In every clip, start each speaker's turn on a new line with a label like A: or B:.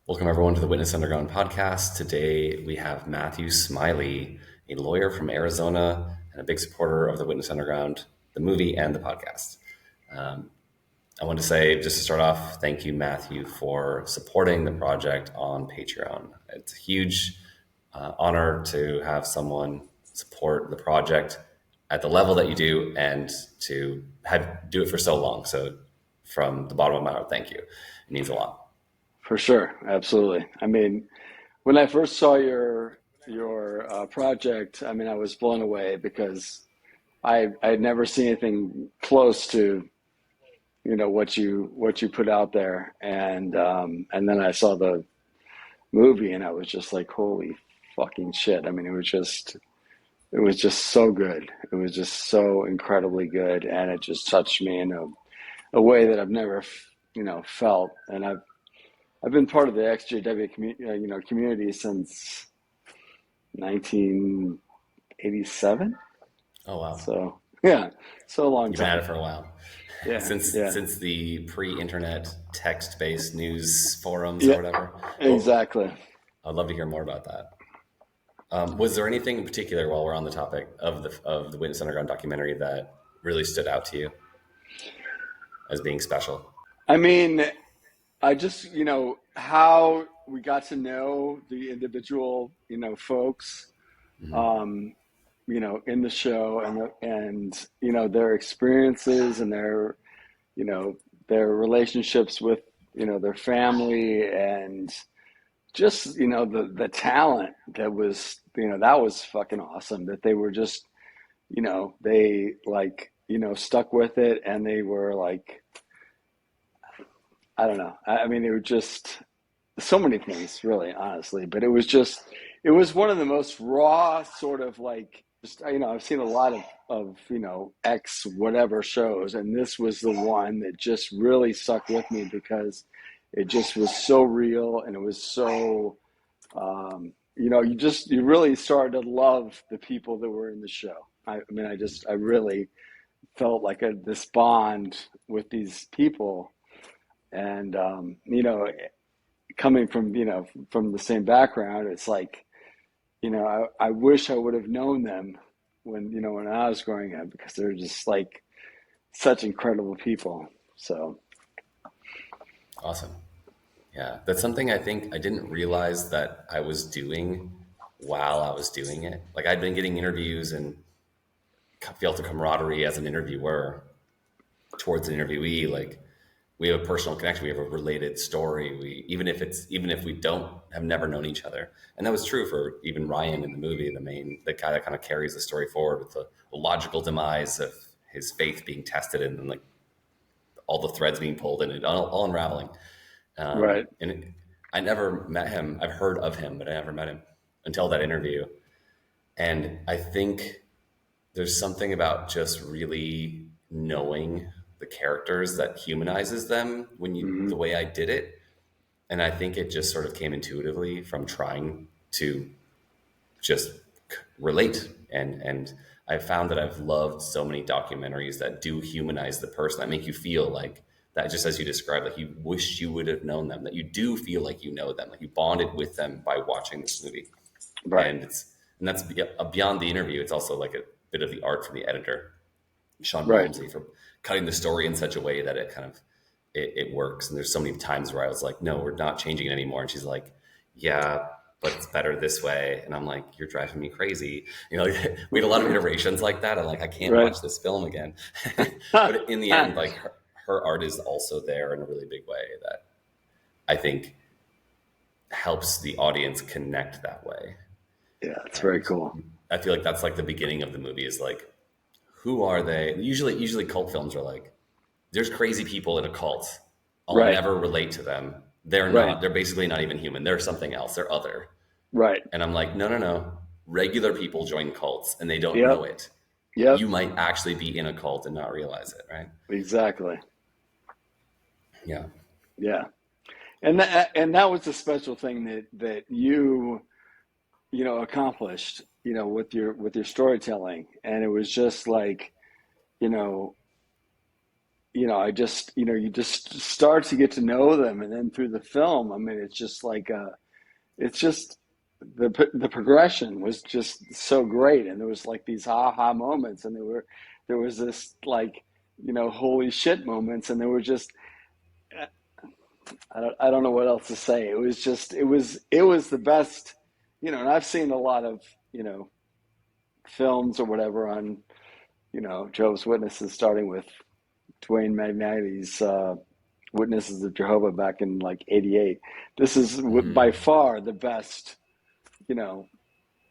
A: Welcome, everyone, to the Witness Underground podcast. Today, we have Mathew Smiley, a lawyer from Arizona and a big supporter of the Witness Underground, the movie, and the podcast. I want to say, just to start off, thank you, Mathew, for supporting the project on Patreon. It's a huge honor to have someone support the project at the level that you do and to do it for so long. So, from the bottom of my heart, thank you. It means a lot.
B: For sure, absolutely. I mean, when I first saw your project, I mean, I was blown away because I had never seen anything close to what you put out there, and then I saw the movie, and I was just like, holy fucking shit! I mean, it was just so good. It was just so incredibly good, and it just touched me in a way that I've never felt, and I've been part of the XJW community since 1987.
A: Oh, wow.
B: So yeah, so a long
A: You've been at
B: time.
A: it for a while.
B: Yeah, yeah,
A: Since the pre-internet text-based news forums or
B: yeah,
A: whatever. Well,
B: exactly.
A: I'd love to hear more about that. Was there anything in particular, while we're on the topic of the Witness Underground documentary, that really stood out to you as being special?
B: I mean, I just how we got to know the individual folks
A: Hmm.
B: um, in the show and their experiences and you know their relationships with their family and just the talent that was that was fucking awesome that they were just they like stuck with it and they were like I don't know I mean it was just so many things really honestly but it was one of the most raw sort of like just I've seen a lot of X whatever shows and this was the one that just really stuck with me because it just was so real and it was so you really started to love the people that were in the show. I mean, I really felt like this bond with these people, and coming from from the same background, it's like I wish I would have known them when I was growing up because they're just like such incredible people. So
A: Awesome. Yeah, that's something I think I didn't realize that I was doing while I was doing it. Like I'd been getting interviews and felt a camaraderie as an interviewer towards an interviewee. Like we have a personal connection, we have a related story. Even if we don't have never known each other, and that was true for even Ryan in the movie, the guy that kind of carries the story forward with the logical demise of his faith being tested and then like all the threads being pulled and it all unraveling.
B: right,
A: I never met him. I've heard of him, but I never met him until that interview. And I think there's something about just really knowing the characters that humanizes them
B: hmm
A: the way I did it. And I think it just sort of came intuitively from trying to just relate. And I found that I've loved so many documentaries that do humanize the person, that make you feel like that, just as you described, like you wish you would have known them, that you do feel like you know them, like you bonded with them by watching this movie.
B: right,
A: And that's beyond the interview. It's also like a bit of the art from the editor, Sean
B: right.
A: Malmsey, for cutting the story in such a way that it works. And there's so many times where I was like, no, we're not changing it anymore. And she's like, yeah, but it's better this way. And I'm like, you're driving me crazy. We had a lot of iterations like that. I'm like, I can't
B: Right.
A: watch this film again. But in the end, like her art is also there in a really big way that I think helps the audience connect that way.
B: Yeah, it's very
A: And
B: cool.
A: I feel like that's like the beginning of the movie is like, who are they? Usually cult films are like, there's crazy people in a cult. I'll
B: Right,
A: never relate to them.
B: right,
A: They're basically not even human. They're something else. They're other.
B: right.
A: And I'm like, no, no, no. Regular people join cults and they don't
B: Yep,
A: know it.
B: yep,
A: You might actually be in a cult and not realize it, right?
B: exactly.
A: Yeah.
B: Yeah. And that was a special thing that you accomplished, with your storytelling. And it was just like, you know, I just, you just start to get to know them, and then through the film, I mean, it's just like, it's just the progression was just so great, and there was like these aha moments, and there was this like, holy shit moments, and there were just, I don't know what else to say. It was just, it was the best, and I've seen a lot of, films or whatever on, Jehovah's Witnesses, starting with Dwayne Magnati's Witnesses of Jehovah back in like '88. This is by
A: Mm-hmm.
B: far the best, you know,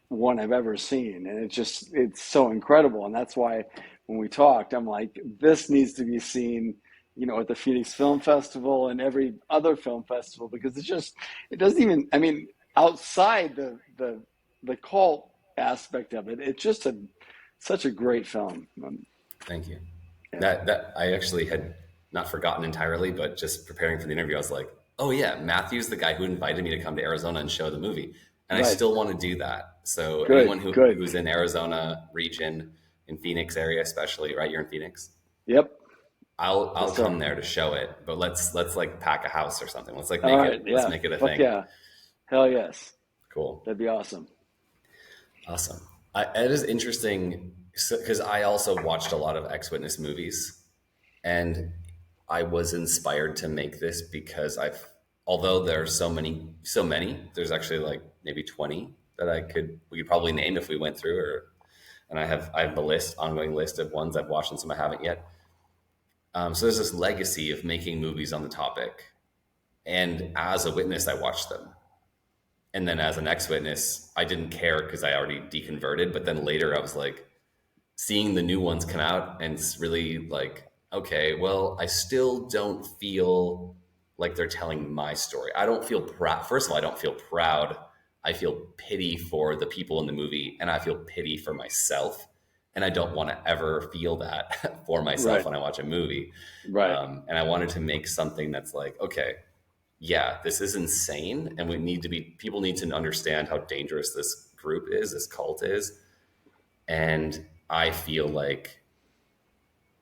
B: one I've ever seen, and it's so incredible. And that's why when we talked, I'm like, this needs to be seen, at the Phoenix Film Festival and every other film festival, because it doesn't even, I mean, outside the cult aspect of it, it's just such a great film.
A: Thank you.
B: Yeah,
A: That I actually had not forgotten entirely, but just preparing for the interview, I was like, oh yeah, Matthew's the guy who invited me to come to Arizona and show the movie, and I
B: right.
A: still want to do that. So anyone
B: Good.
A: who's in Arizona region, in Phoenix area especially, right? You're in Phoenix.
B: Yep.
A: I'll
B: Yes, sir.
A: come there to show it, but let's like pack a house or something. Let's like
B: All
A: make
B: right.
A: it let's
B: Yeah.
A: make it a
B: Fuck
A: thing.
B: yeah. Hell yes.
A: Cool.
B: That'd be awesome.
A: Awesome. It is interesting because I also watched a lot of ex-witness movies, and I was inspired to make this because although there's so many, there's actually like maybe 20 that we could probably name if we went through, and I have a ongoing list of ones I've watched and some I haven't yet. So there's this legacy of making movies on the topic, and as a witness, I watched them. And then as an ex-witness, I didn't care because I already deconverted. But then later I was like, seeing the new ones come out, and it's really like, okay, well, I still don't feel like they're telling my story. I don't feel proud. First of all, I don't feel proud. I feel pity for the people in the movie, and I feel pity for myself. And I don't want to ever feel that for myself
B: Right.
A: when I watch a movie.
B: Right.
A: And I wanted to make something that's like, okay, yeah, this is insane. And people need to understand how dangerous this group is, this cult is. And I feel like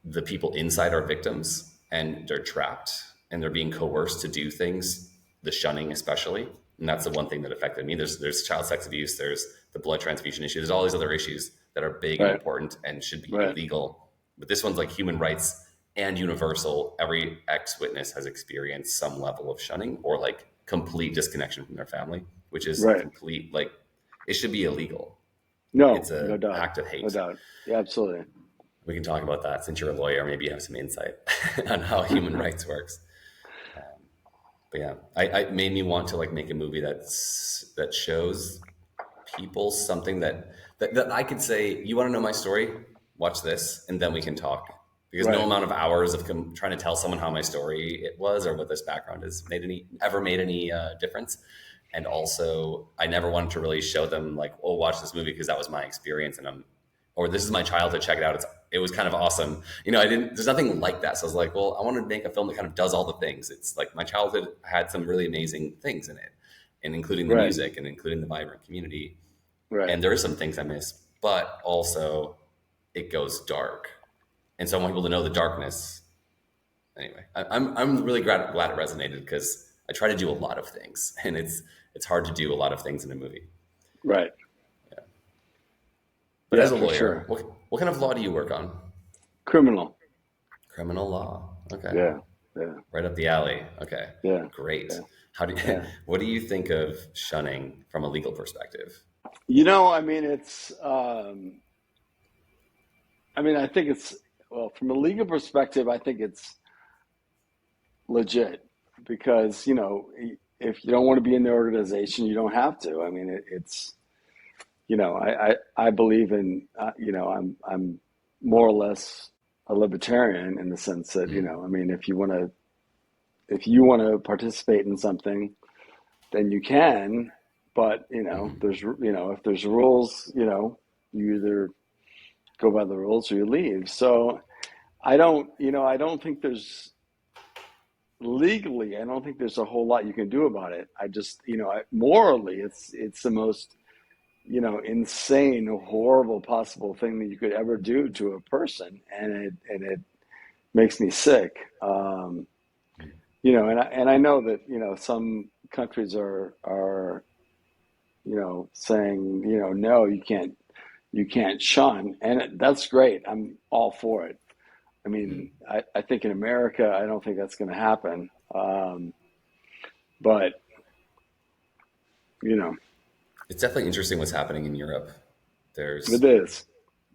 A: the people inside are victims, and they're trapped, and they're being coerced to do things, the shunning especially. And that's the one thing that affected me. There's child sex abuse, there's the blood transfusion issue, there's all these other issues that are big and
B: Right.
A: important and should be
B: Right.
A: illegal. But this one's like human rights and universal. Every ex-witness has experienced some level of shunning or like complete disconnection from their family, which is
B: Right.
A: complete, like, it should be illegal.
B: No,
A: It's
B: no
A: a
B: doubt.
A: act of
B: No
A: hate.
B: doubt. Yeah, absolutely.
A: We can talk about that since you're a lawyer. Maybe you have some insight on how human rights works. But yeah, it made me want to like make a movie that shows people something that I could say, you want to know my story? Watch this, and then we can talk. Because no
B: Right.
A: amount of hours of trying to tell someone how my story it was or what this background has ever made any difference. And also, I never wanted to really show them like, oh, watch this movie because that was my experience, or this is my childhood. Check it out. It was kind of awesome. I didn't. There's nothing like that. So I was like, well, I want to make a film that kind of does all the things. It's like my childhood had some really amazing things in it, and including the
B: Right.
A: music and including the vibrant community.
B: Right.
A: And there are some things I miss, but also it goes dark, and so I want people to know the darkness. Anyway, I'm really glad it resonated because I try to do a lot of things, and it's hard to do a lot of things in a movie.
B: Right.
A: But
B: Yeah,
A: as a
B: for
A: lawyer,
B: sure.
A: what kind of law do you work on?
B: Criminal.
A: Criminal law. Okay.
B: Yeah. Yeah.
A: Right up the alley. Okay.
B: Yeah.
A: Great.
B: Yeah.
A: How do you,
B: Yeah.
A: what do you think of shunning from a legal perspective?
B: I mean, I think well, from a legal perspective, I think it's legit because, if you don't want to be in the organization, you don't have to. I mean, it's, I believe in, I'm more or less a libertarian in the sense that,
A: Mm,
B: I mean, if you want to participate in something, then you can, but,
A: mm,
B: if there's rules, you either go by the rules or you leave. So I don't think I don't think there's a whole lot you can do about it. I just, morally, it's the most, insane, horrible possible thing that you could ever do to a person. And it makes me sick. And I know that, some countries are, saying, no, you can't shun, and that's great. I'm all for it. I
A: Mhm.
B: mean, I think in America, I don't think that's going to happen. But you know,
A: It's definitely interesting what's happening in Europe.
B: it
A: There's
B: is,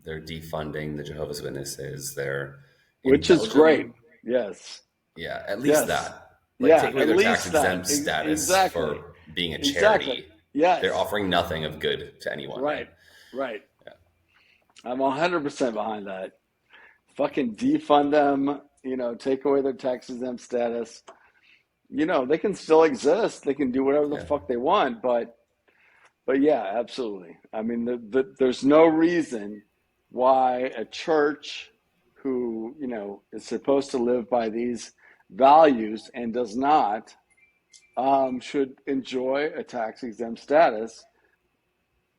A: they're defunding the Jehovah's Witnesses. They're in
B: which is great.
A: Belgium.
B: Yes,
A: Yeah, at least
B: yes,
A: that. Like,
B: yeah.
A: take away
B: At
A: their tax
B: least that.
A: exempt status
B: Exactly,
A: for being a
B: exactly.
A: charity. They're
B: Yes,
A: offering nothing of good to anyone, right?
B: right, right.
A: Yeah,
B: I'm 100% behind that. Fucking defund them. Take away their tax exempt status. They can still exist. They can do whatever the
A: yeah,
B: fuck they want. But yeah, absolutely. I mean, there's no reason why a church who, is supposed to live by these values and does not, should enjoy a tax exempt status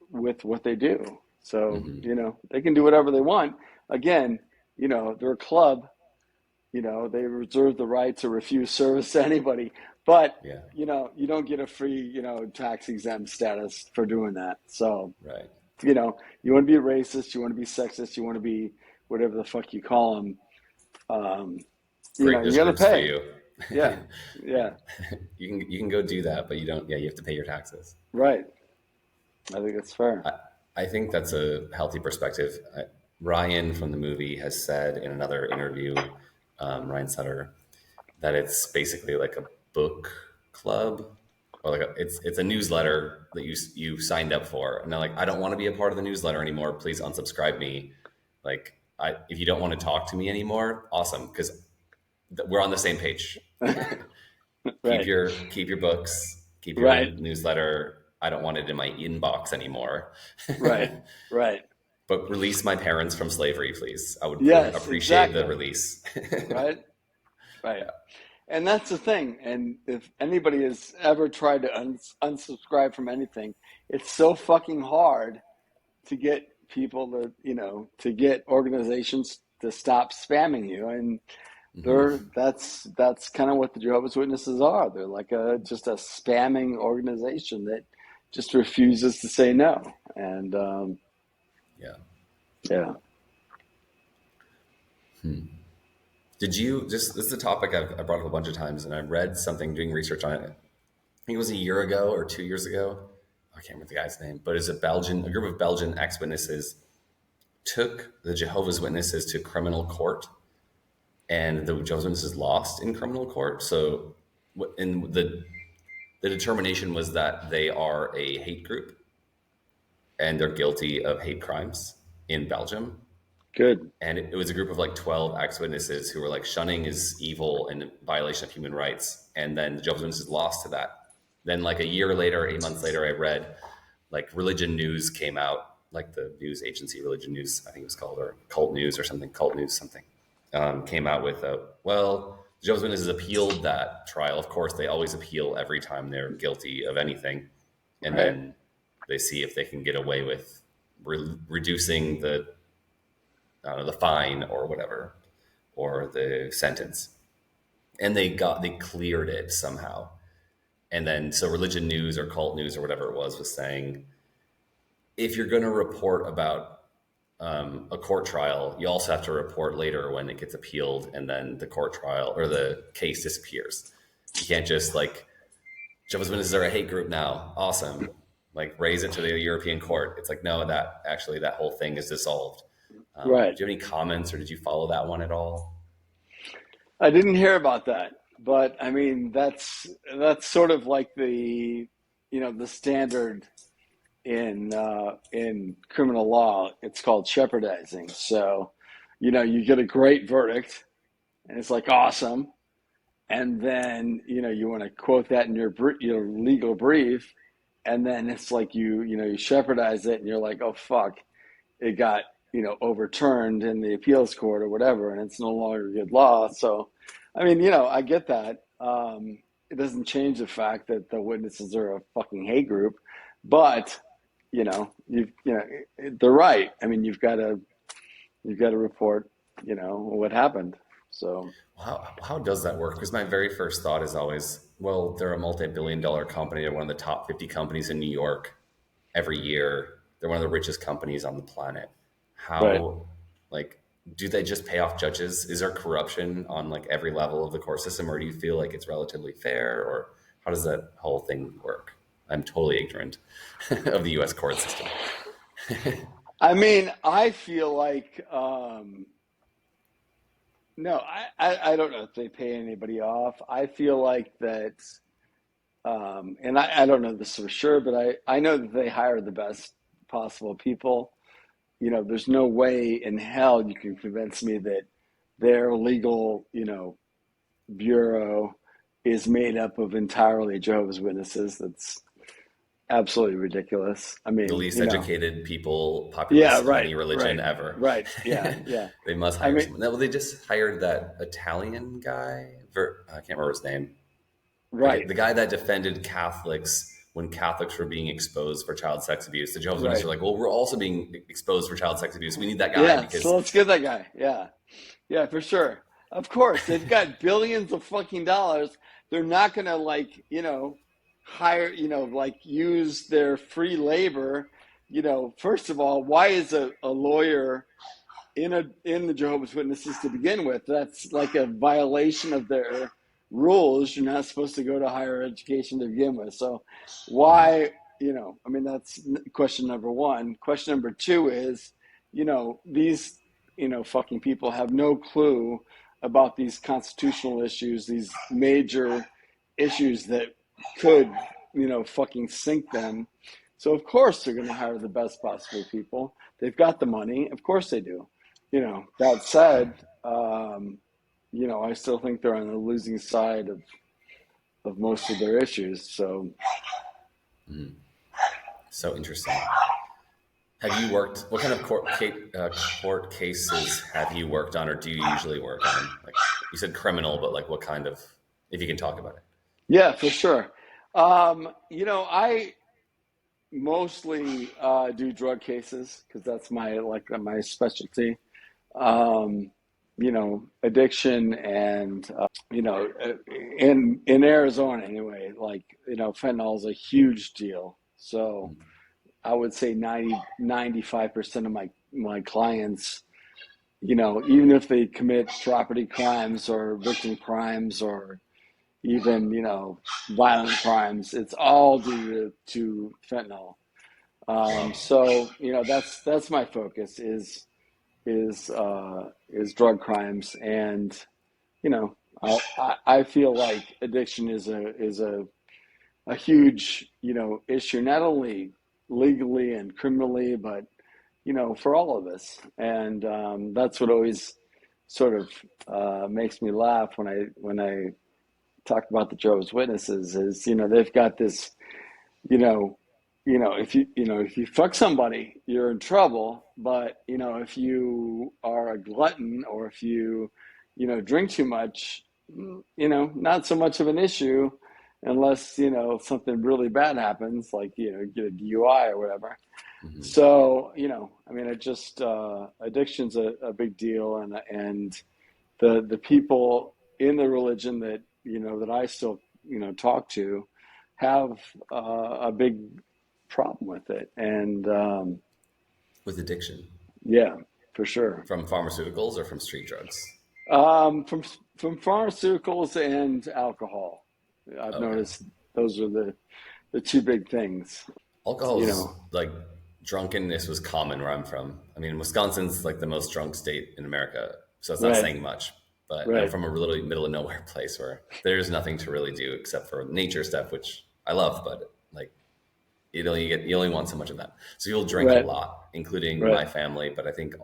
B: with what they do. So,
A: hmm,
B: they can do whatever they want. Again, they're a club. They reserve the right to refuse service to anybody. But,
A: yeah,
B: you don't get a free, tax exempt status for doing that. So,
A: right.
B: you want to be racist, you want to be sexist, you want to be whatever the fuck you call them. Um,
A: Great,
B: you
A: there's
B: got to
A: groups for
B: pay.
A: you.
B: Yeah,
A: Yeah,
B: yeah,
A: you can go do that, but you don't. Yeah, you have to pay your taxes.
B: right. I think that's fair.
A: I think that's a healthy perspective. Ryan from the movie has said in another interview, Ryan Sutter, that it's basically like a book club, or like it's a newsletter that you signed up for, and they're like, I don't want to be a part of the newsletter anymore. Please unsubscribe me. Like, if you don't want to talk to me anymore, awesome, because we're on the same page. keep
B: Right,
A: your books, keep
B: right,
A: your newsletter. I don't want it in my inbox anymore.
B: right, right.
A: But release my parents from slavery, please. I would
B: Yes,
A: appreciate the
B: exactly.
A: release.
B: Right, right.
A: Yeah.
B: And that's the thing. And if anybody has ever tried to unsubscribe from anything, it's so fucking hard to get people to, to get organizations to stop spamming you. And
A: Hmm.
B: that's kind of what the Jehovah's Witnesses are. They're like just a spamming organization that just refuses to say no. And
A: Yeah.
B: yeah,
A: Did you just, this is a topic I brought up a bunch of times, and I read something doing research on it. I think it was a year ago or 2 years ago. I can't remember the guy's name, but it's a group of Belgian ex witnesses took the Jehovah's Witnesses to criminal court, and the Jehovah's Witnesses lost in criminal court. So, in the determination was that they are a hate group and they're guilty of hate crimes in Belgium.
B: good.
A: And it was a group of like 12 ex-witnesses who were like, shunning is evil and a violation of human rights. And then the Jehovah's Witnesses lost to that. Then like a year later, 8 months later, I read like Religion News came out, like the news agency Religion News, I think it was called, or Cult News or something, Cult News something, came out with well, the Jehovah's Witnesses appealed that trial. Of course, they always appeal every time they're guilty of anything. And
B: Right.
A: then they see if they can get away with reducing the fine or whatever, or the sentence. And they cleared it somehow. And then so Religion News or Cult News or whatever it was saying, if you're going to report about a court trial, you also have to report later when it gets appealed, and then the court trial or the case disappears. You can't just like, Jehovah's Witnesses are a hate group now, awesome, like raise it to the European court. It's like, no, that whole thing is dissolved.
B: Right.
A: Do you have any comments, or did you follow that one at all?
B: I didn't hear about that, but I mean that's sort of like the standard in criminal law. It's called shepherdizing. So, you get a great verdict, and it's like awesome, and then you want to quote that in your legal brief, and then it's like you shepherdize it, and you're like, oh fuck, it got overturned in the appeals court or whatever, and it's no longer good law. So, I mean, I get that. It doesn't change the fact that the witnesses are a fucking hate group, but they're right. I mean, you've got to report what happened. So,
A: How does that work? Because my very first thought is always, well, they're a multi-billion-dollar company. They're one of the top 50 companies in New York every year. They're one of the richest companies on the planet.
B: right.
A: How, like, do they just pay off judges? Is there corruption on like every level of the court system, or do you feel like it's relatively fair, or how does that whole thing work? I'm totally ignorant of the U.S. court system.
B: I mean, I feel like, no, I don't know if they pay anybody off. I feel like that, and I don't know this for sure, but I know that they hire the best possible people. There's no way in hell you can convince me that their legal, bureau is made up of entirely Jehovah's Witnesses. That's absolutely ridiculous. I
A: The
B: mean,
A: least educated people,
B: yeah,
A: populace of
B: right,
A: any religion
B: right,
A: ever.
B: right. Yeah, yeah.
A: They must
B: I
A: hire
B: mean,
A: someone. No, they just hired that Italian guy. I can't remember his name.
B: right,
A: The guy that defended Catholics when Catholics were being exposed for child sex abuse. The Jehovah's Witnesses
B: right.
A: are like, well, we're also being exposed for child sex abuse. We need that guy
B: Yeah, so
A: because
B: let's get that guy. Yeah, yeah, for sure. Of course, they've got billions of fucking dollars. They're not gonna hire, use their free labor. First of all, why is a lawyer in the Jehovah's Witnesses to begin with? That's like a violation of their rules. You're not supposed to go to higher education to begin with. So why, I mean, that's question number one. Question number two is, these, fucking people have no clue about these constitutional issues, these major issues that could, fucking sink them. So of course they're going to hire the best possible people. They've got the money. Of course they do. That said, I still think they're on the losing side of most of their issues. So,
A: so interesting. Have you worked? What kind of court cases have you worked on, or do you usually work on? Like you said, criminal, but like what kind of? If you can talk about it.
B: yeah, for sure. I mostly do drug cases because that's my specialty. Um, Addiction and in Arizona anyway, fentanyl is a huge deal. So I would say 95% of my clients, even if they commit property crimes or victim crimes or even, violent crimes, it's all due to fentanyl.
A: Wow.
B: So, that's my focus is drug crimes. And, I feel like addiction is a huge, issue, not only legally and criminally, but, for all of us. And that's what always sort of makes me laugh when I talk about the Jehovah's Witnesses is, they've got this, if you fuck somebody, you're in trouble. But, if you are a glutton or if you, drink too much, not so much of an issue unless, something really bad happens, like, get a DUI or whatever.
A: Mm-hmm.
B: So, I mean, it just, addiction's a big deal. And the people in the religion that, that I still, talk to have a big problem with it. And
A: With addiction,
B: yeah, for sure.
A: from pharmaceuticals or from street drugs.
B: From pharmaceuticals and alcohol, I've
A: Okay.
B: noticed those are the two big things. You
A: Alcohol's
B: know,
A: like drunkenness was common where I'm from. I mean, Wisconsin's like the most drunk state in America, so it's not
B: right,
A: saying much. But I'm
B: right,
A: from a really middle of nowhere place where there's nothing to really do except for nature stuff, which I love, but like you only want so much of that. So you'll drink a
B: right,
A: lot, including
B: right.
A: my family. But I think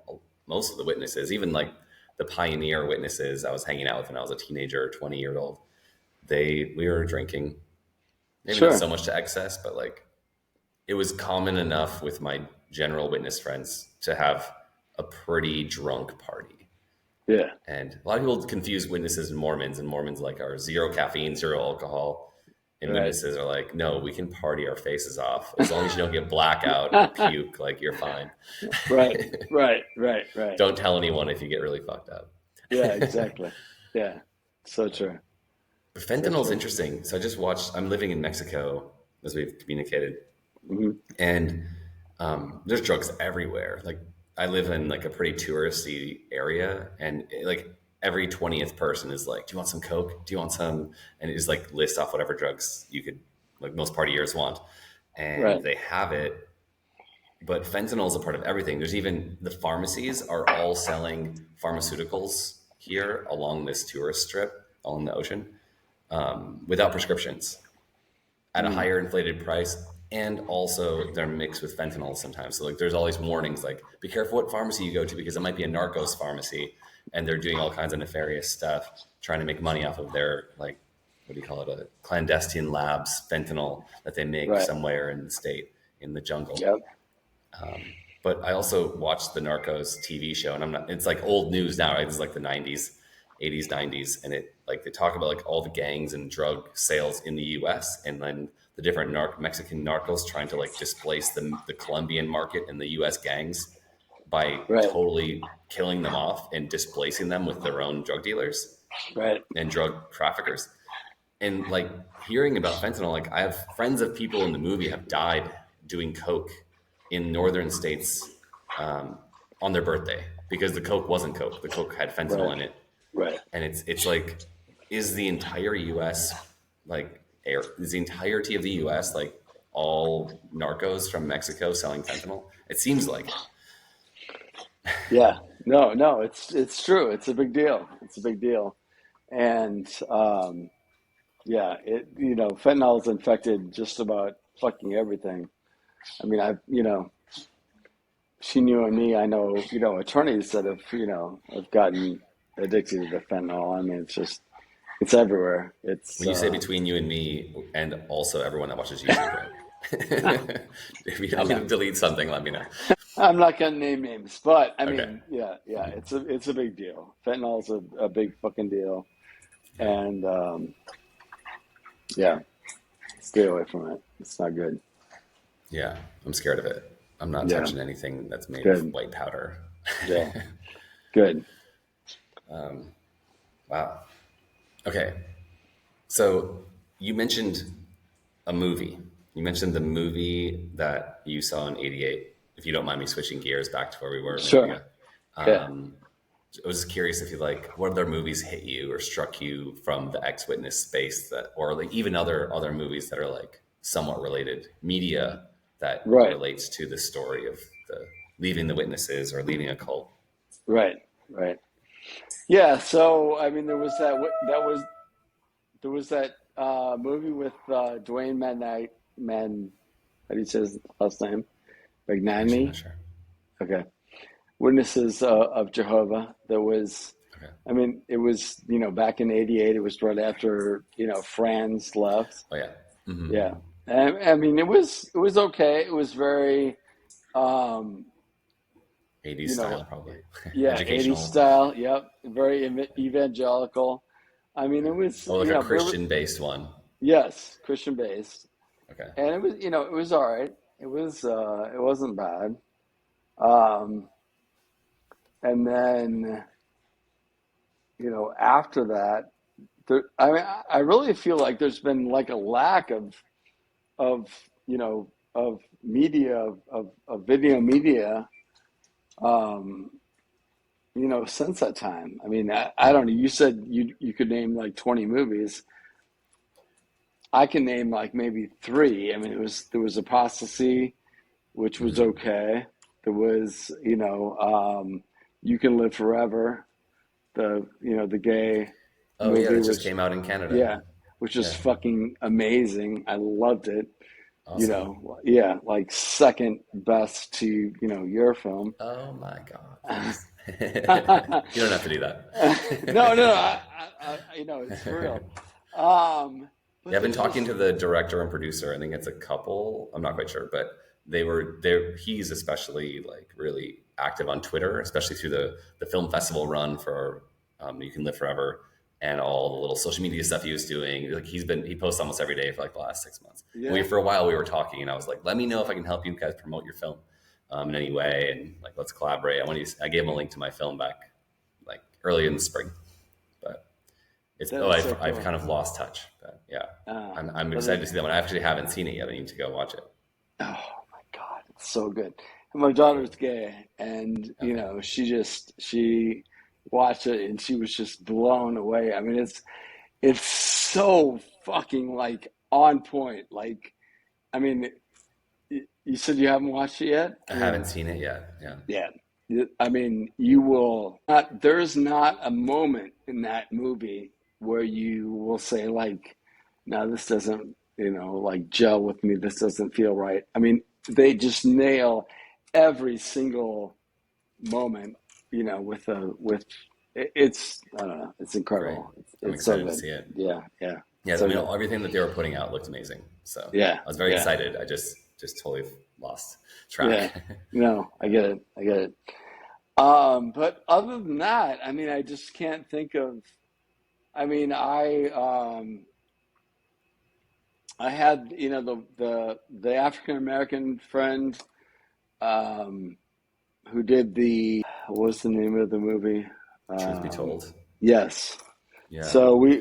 A: most of the witnesses, even like the pioneer witnesses I was hanging out with when I was a teenager, 20-year old, we were drinking, maybe not so
B: Sure.
A: much to excess, but like it was common enough with my general witness friends to have a pretty drunk party.
B: Yeah.
A: And a lot of people confuse witnesses and Mormons like are zero caffeine, zero alcohol. And
B: Right.
A: witnesses are like, no, we can party our faces off. As long as you don't get blackout or puke, like you're fine.
B: Right. Right. Right. Right.
A: Don't tell anyone if you get really fucked up.
B: Yeah, exactly. Yeah, so true. So
A: Fentanyl's
B: true.
A: interesting. So I just watched. I'm living in Mexico, as we've communicated,
B: Hmm.
A: and there's drugs everywhere. Like I live in like a pretty touristy area, and like every 20th person is like, "Do you want some coke? Do you want some?" And it just like list off whatever drugs you could, like most partiers want, and
B: Right,
A: they have it. But fentanyl is a part of everything. There's even the pharmacies are all selling pharmaceuticals here along this tourist strip along the ocean without prescriptions at a
B: mm,
A: higher inflated price, and also they're mixed with fentanyl sometimes. So like there's all these warnings like be careful what pharmacy you go to because it might be a narcos pharmacy and they're doing all kinds of nefarious stuff trying to make money off of their like what do you call it, a clandestine labs fentanyl that they make
B: right.
A: somewhere in the state in the jungle.
B: Yep.
A: But I also watched the Narcos TV show, and I'm not. It's like old news now, right? It's like the '90s, '80s, '90s, and it like they talk about like all the gangs and drug sales in the U.S. and then the different Mexican narcos trying to like displace the Colombian market and the U.S. gangs by
B: Right,
A: totally killing them off and displacing them with their own drug dealers
B: right,
A: and drug traffickers. And like hearing about fentanyl, like I have friends of people in the movie have died doing coke in northern states on their birthday because the coke wasn't coke, the coke had fentanyl
B: right,
A: in it.
B: right.
A: And it's like, is the entire us like air is the entirety of the us like all narcos from Mexico selling fentanyl? It seems like it.
B: Yeah. No, no, it's true. It's a big deal. It's a big deal. And yeah, fentanyl's infected just about fucking everything. I mean, she knew and me, I know, attorneys that have gotten addicted to the fentanyl. I mean, it's everywhere. It's
A: When you say between you and me and also everyone that watches YouTube, right? If you
B: I
A: need to
B: know.
A: delete something, let me know.
B: I'm not gonna name names, but I
A: Okay.
B: mean, yeah, yeah, it's a big deal. Fentanyl's a big fucking deal,
A: Yeah.
B: and yeah, stay away from it. It's not good.
A: Yeah. I'm scared of it. I'm not
B: Yeah,
A: touching anything that's made of
B: good.
A: white powder.
B: Yeah, good.
A: Wow. Okay. So you mentioned a movie. You mentioned the movie that you saw in '88. If you don't mind me switching gears back to where we were a minute
B: Sure.
A: ago.
B: Yeah.
A: I was just curious if you like what other movies hit you or struck you from the ex-witness space that, or like even other movies that are like somewhat related media that
B: Right.
A: relates to the story of the leaving the witnesses or leaving a cult.
B: Right. Right. Yeah. So I mean, there was that movie with Dwayne Man. How do you say his last name?
A: Actually, not
B: Magnani.
A: sure.
B: Okay. Witnesses of Jehovah. There was,
A: Okay.
B: I mean, it was, back in '88. It was right after, Franz left.
A: Oh yeah.
B: Yeah. And, I mean, it was okay. It was very, um, you
A: 80s
B: know,
A: style, probably.
B: yeah, '80s
A: Educational.
B: style. Yep. Very evangelical. I mean,
A: Okay.
B: it was,
A: Oh, like a
B: there was,
A: Christian based one.
B: yes, Christian based.
A: Okay.
B: And it was, it was all right. It wasn't bad. Um, and then, after that, I mean, I really feel like there's been like a lack of of media of video media, um, since that time. I mean, I don't know. You said you could name like 20 movies. I can name like maybe three. I mean, there was Apostasy, which was okay. There was You Can Live Forever, the gay
A: Oh yeah,
B: movie,
A: that just
B: which
A: came out in Canada.
B: yeah, which is
A: Yeah.
B: fucking amazing. I loved it.
A: Awesome.
B: Yeah, like second best to, your film.
A: Oh my God.
B: No,
A: Thanks. You don't have to do that.
B: no, no, it's for real.
A: Yeah,
B: But
A: I've been
B: there's
A: talking
B: just
A: to the director and producer. I think it's a couple. I'm not quite sure, but they were there. He's especially like really active on Twitter, especially through the film festival run for You Can Live Forever and all the little social media stuff he was doing. Like he posts almost every day for like the last 6 months. And
B: yeah,
A: for a while we were talking, and I was like, let me know if I can help you guys promote your film in any way, and like let's collaborate. I gave him a link to my film back like early in the spring. But it's
B: That's so
A: I've
B: cool.
A: kind of lost touch. But yeah,
B: Uh,
A: I'm
B: but
A: excited to see that one. I actually haven't seen it yet. I need to go watch it.
B: oh my God, it's so good. And my daughter's
A: Cool.
B: gay, and
A: Okay.
B: she watched it and she was just blown away. I mean, it's so fucking like on point. Like, I mean, you said you haven't watched it yet?
A: I
B: I
A: haven't
B: mean,
A: seen it yet. Yeah.
B: yeah. I mean, you will not, there's not a moment in that movie where you will say, like, no, this doesn't, like gel with me. This doesn't feel right. I mean, they just nail every single moment, it's, I don't know, it's
A: Great.
B: incredible. It's,
A: I'm
B: it's so
A: excited to
B: good.
A: see it.
B: Yeah, yeah,
A: Yeah, I
B: so
A: mean,
B: good.
A: everything that they were putting out looked amazing. So
B: Yeah,
A: I was very
B: yeah,
A: excited. I just totally lost
B: yeah.
A: track.
B: No, I get it. I get it. But other than that, I mean, I just can't think of. I mean, I had the African American friend um, who did what's the name of the movie?
A: Truth be
B: Um,
A: told.
B: yes.
A: Yeah.
B: So we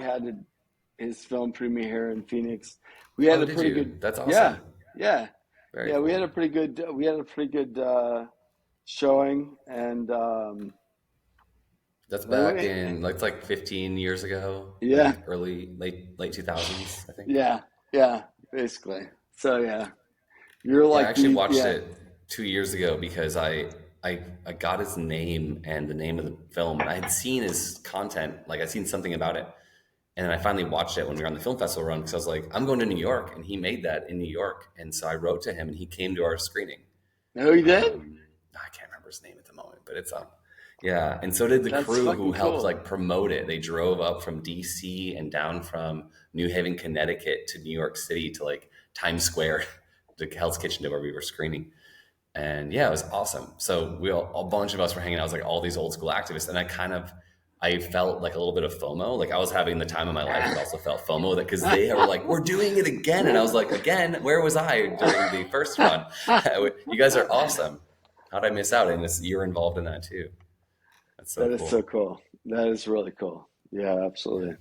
B: had his film premiere here in Phoenix. We had
A: Oh,
B: a
A: did
B: pretty
A: you?
B: good,
A: That's
B: yeah,
A: awesome.
B: yeah,
A: Very
B: yeah. We had
A: cool.
B: a pretty good, showing, and
A: That's
B: and
A: back
B: we,
A: in like 15 years ago,
B: yeah,
A: like late 2000s, I think.
B: yeah, yeah, basically. So yeah, you're
A: Yeah, I
B: like
A: actually
B: the
A: watched
B: yeah.
A: it 2 years ago because I got his name and the name of the film, and I had seen his content, like I'd seen something about it, and then I finally watched it when we were on the film festival run because I was like, I'm going to New York, and he made that in New York, and so I wrote to him, and he came to our screening.
B: Oh, you did?
A: I can't remember his name at the moment, but it's yeah, and so did the
B: That's
A: crew who
B: fucking
A: helped
B: cool.
A: like promote it. They drove up from DC and down from New Haven, Connecticut to New York City to like Times Square to Hell's Kitchen to where we were screening. And yeah, it was awesome. So a bunch of us were hanging out. It was like all these old school activists, and I felt like a little bit of FOMO. Like I was having the time of my life, but also felt FOMO that because they were like, "We're doing it again," and I was like, "Again? Where was I during the first run? You guys are awesome. How did I miss out?" And you're involved in that too. That's so
B: That is so
A: cool.
B: cool. That is really cool. Yeah,
A: Yeah.
B: absolutely.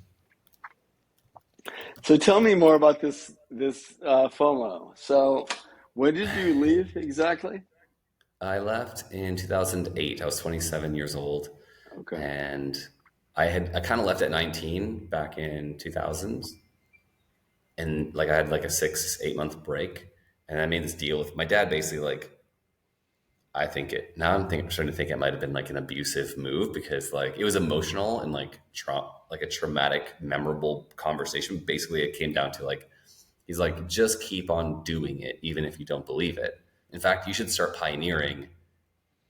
B: So tell me more about this FOMO. So when did you leave exactly?
A: I left in 2008. I was 27 years old,
B: Okay.
A: and I kind of left at 19 back in 2000, and like I had like a 6 8 month break, and I made this deal with my dad. Basically, like I'm starting to think it might have been like an abusive move because like it was emotional and like a traumatic, memorable conversation. Basically, it came down to like he's like just keep on doing it even if you don't believe it. In fact, you should start pioneering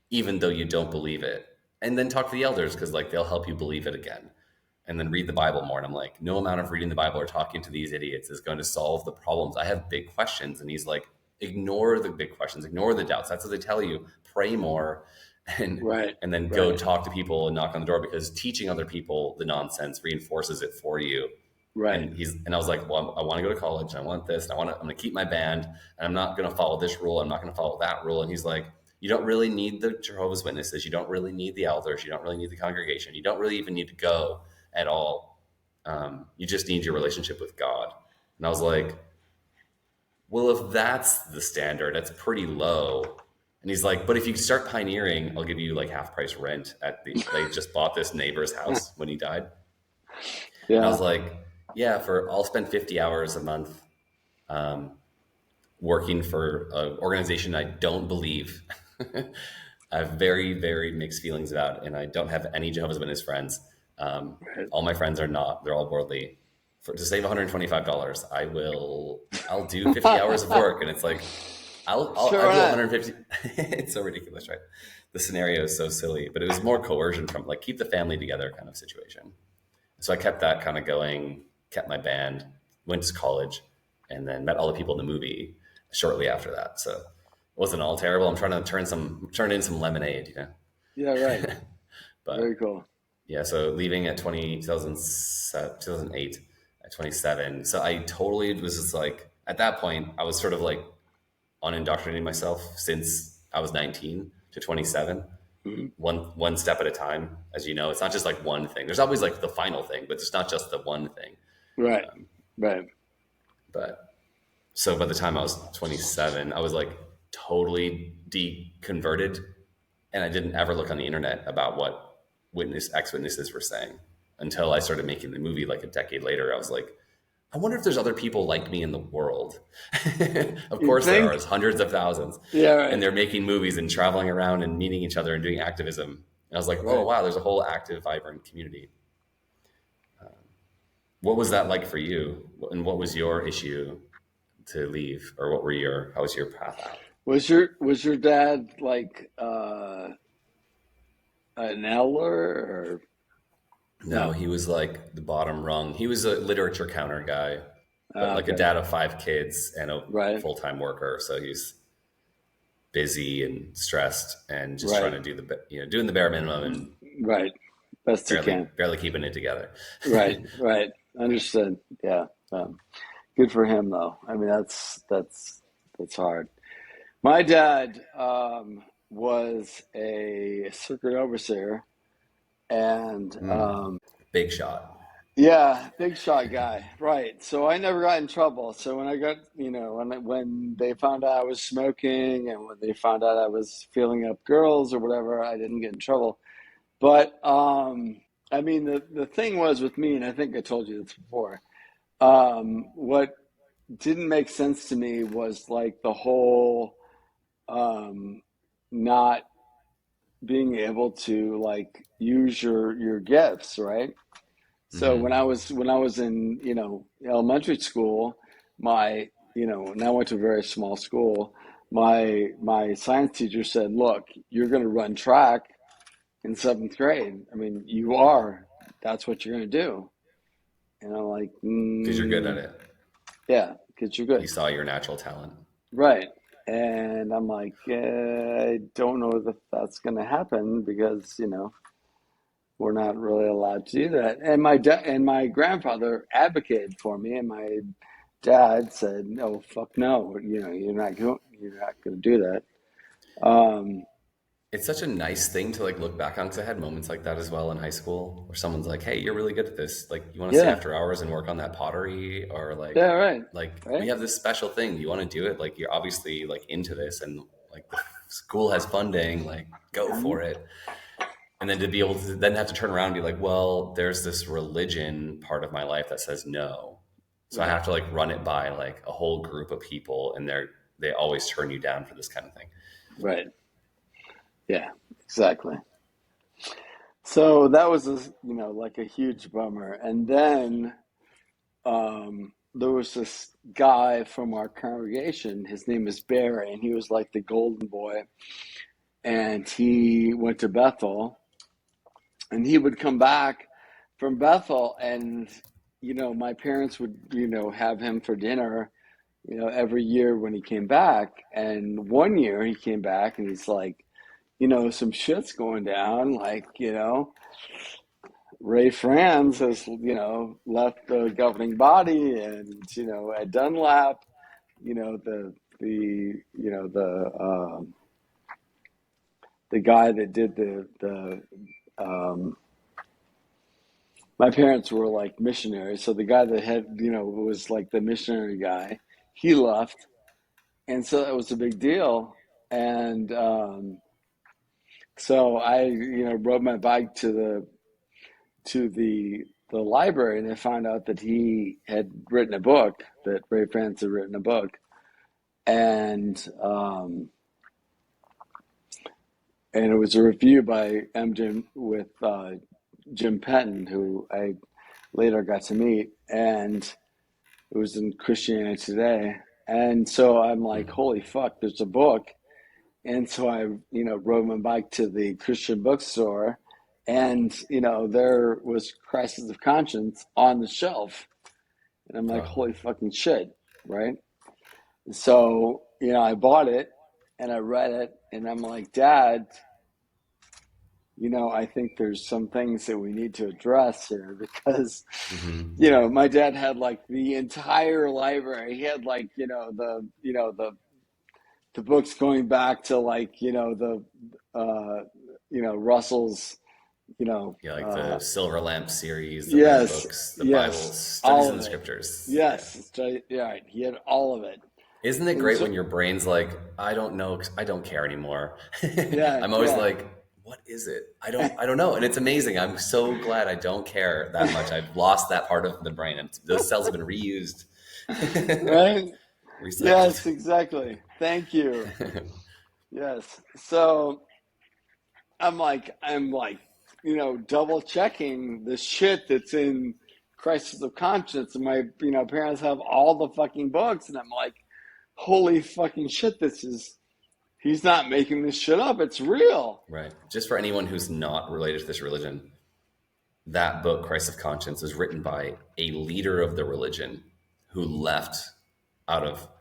A: even though you don't believe it. And then talk to the elders because like they'll help you believe it again. And then read the Bible more. And I'm like, no amount of reading the Bible or talking to these idiots is going to solve the problems. I have big questions. And he's like, ignore the big questions, ignore the doubts. That's what they tell you. Pray more and
B: Right.
A: and then go
B: Right.
A: talk to people and knock on the door because teaching other people the nonsense reinforces it for you.
B: Right.
A: And I was like, well, I want to go to college. I want this. And I'm going to keep my band. And I'm not going to follow this rule. I'm not going to follow that rule. And he's like, you don't really need the Jehovah's Witnesses. You don't really need the elders. You don't really need the congregation. You don't really even need to go at all. You just need your relationship with God. And I was like, well, if that's the standard, that's pretty low. And he's like, but if you start pioneering, I'll give you like half price rent they just bought this neighbor's house when he died. And I was
B: Yeah.
A: like, yeah, I'll spend 50 hours a month um, working for an organization I don't believe. I have very, very mixed feelings about, and I don't have any Jehovah's Witness friends.
B: Right.
A: All my friends are not; they're all worldly. To save $125, I'll do 50 hours of work, and it's like
B: Sure.
A: I'll do
B: Not.
A: 150. It's so ridiculous, right? The scenario is so silly, but it was more coercion from like keep the family together kind of situation. So I kept that kind of going, kept my band, went to college, and then met all the people in the movie shortly after that. So it wasn't all terrible. I'm trying to turn in some lemonade, you know.
B: Yeah. Right. Very
A: But
B: cool.
A: yeah, so leaving at 2008 at 27. So I totally was just like, at that point, I was sort of like unindoctrinating myself since I was 19 to 27.
B: Mhm.
A: one step at a time. As you know, it's not just like one thing. There's always like the final thing, but it's not just the one thing.
B: Right. Right.
A: But so by the time I was 27, I was like totally deconverted, and I didn't ever look on the internet about what ex-witnesses were saying until I started making the movie like a decade later. I was like, I wonder if there's other people like me in the world. Of
B: You
A: course there are,
B: think?
A: it's hundreds of thousands.
B: Yeah.
A: And
B: Right.
A: they're making movies and traveling around and meeting each other and doing activism. And I was like, oh
B: Right.
A: wow, there's a whole active, vibrant community. What was that like for you? And what was your issue to leave? Or how was your path out?
B: Was your dad like an elder or
A: No,
B: no?
A: he was like the bottom rung. He was a literature counter guy, but like a
B: Okay.
A: dad of 5 kids and a
B: Right.
A: full-time worker. So he's busy and stressed and just trying
B: Right.
A: to doing the bare minimum and
B: Right. Best he
A: barely
B: can.
A: barely keeping it together.
B: Right. Right. Understood. Yeah. Good for him though. I mean, that's hard. My dad was a circuit overseer, and
A: Big shot.
B: yeah, big shot guy. Right. So I never got in trouble. So when I got, when they found out I was smoking, and when they found out I was feeling up girls or whatever, I didn't get in trouble. But I mean, the thing was with me, and I think I told you this before. What didn't make sense to me was like the whole um, not being able to like use your gifts, right? So
A: Mm-hmm.
B: when I was in elementary school, and I went to a very small school. My science teacher said, "Look, you're going to run track in seventh grade. I mean, you are. That's what you're going to do." And I'm like,
A: Because you're good at it.
B: "Yeah, because you're
A: He
B: good."
A: saw your natural talent.
B: Right. And I'm like, I don't know if that's going to happen because, we're not really allowed to do that. And my grandfather advocated for me, and my dad said, "No, fuck no. You're not going to do that." Um,
A: It's such a nice thing to like look back on because I had moments like that as well in high school where someone's like, "Hey, you're really good at this. Like, you want to stay
B: yeah.
A: after hours and work on that pottery, or
B: Yeah. Right.
A: like we
B: Right.
A: have this special thing. You want to do it? Like, you're obviously like into this, and like the school has funding. Like, go
B: Mhm.
A: for it." And then to be able to then have to turn around and be like, "Well, there's this religion part of my life that says no." So I
B: Right.
A: have to like run it by like a whole group of people, and they always turn you down for this kind of thing.
B: Right. Yeah. Exactly. So that was like a huge bummer. And then there was this guy from our congregation. His name is Barry, and he was like the golden boy. And he went to Bethel, and he would come back from Bethel, and my parents would have him for dinner, every year when he came back. And one year he came back, and he's like, some shit's going down, like Ray Franz has, left the governing body, and at Dunlap, the guy that did the um, my parents were like missionaries, so the guy that had was like the missionary guy, he left, and so that was a big deal. And so I rode my bike to the library, and I found out that he had written a book, that Ray Franz had written a book, and it was a review by MJ with Jim Penton, who I later got to meet, and it was in Christianity Today. And so I'm like, holy fuck, there's a book. And so I, rode my bike to the Christian bookstore, and there was Crisis of Conscience on the shelf, and I'm like,
A: Oh,
B: holy fucking shit, right? So I bought it, and I read it, and I'm like, Dad, I think there's some things that we need to address here, because my dad had like the entire library. He had like the books going back to like the uh Russell's, you know,
A: Yeah, like the Silver Lamp series, the Rare
B: yes,
A: Books, the Bible,
B: yes,
A: Studies
B: all
A: in
B: of
A: the
B: it.
A: Scriptures. Yeah.
B: Yes, yeah, right. He had all of it.
A: Isn't it
B: And
A: great
B: so,
A: when your brain's like, I don't know, 'cause I don't care anymore.
B: yeah,
A: I'm always
B: yeah.
A: like, what is it? I don't know. And it's amazing. I'm so glad I don't care that much. I've lost that part of the brain. And those cells have been reused,
B: Right?
A: recycled.
B: Yes, exactly. Thank you. Yes. So I'm like, double checking the shit that's in Crisis of Conscience. And my, parents have all the fucking books. And I'm like, holy fucking shit, he's not making this shit up. It's real.
A: Right. Just for anyone who's not related to this religion, that book, Christ of Conscience, was written by a leader of the religion who left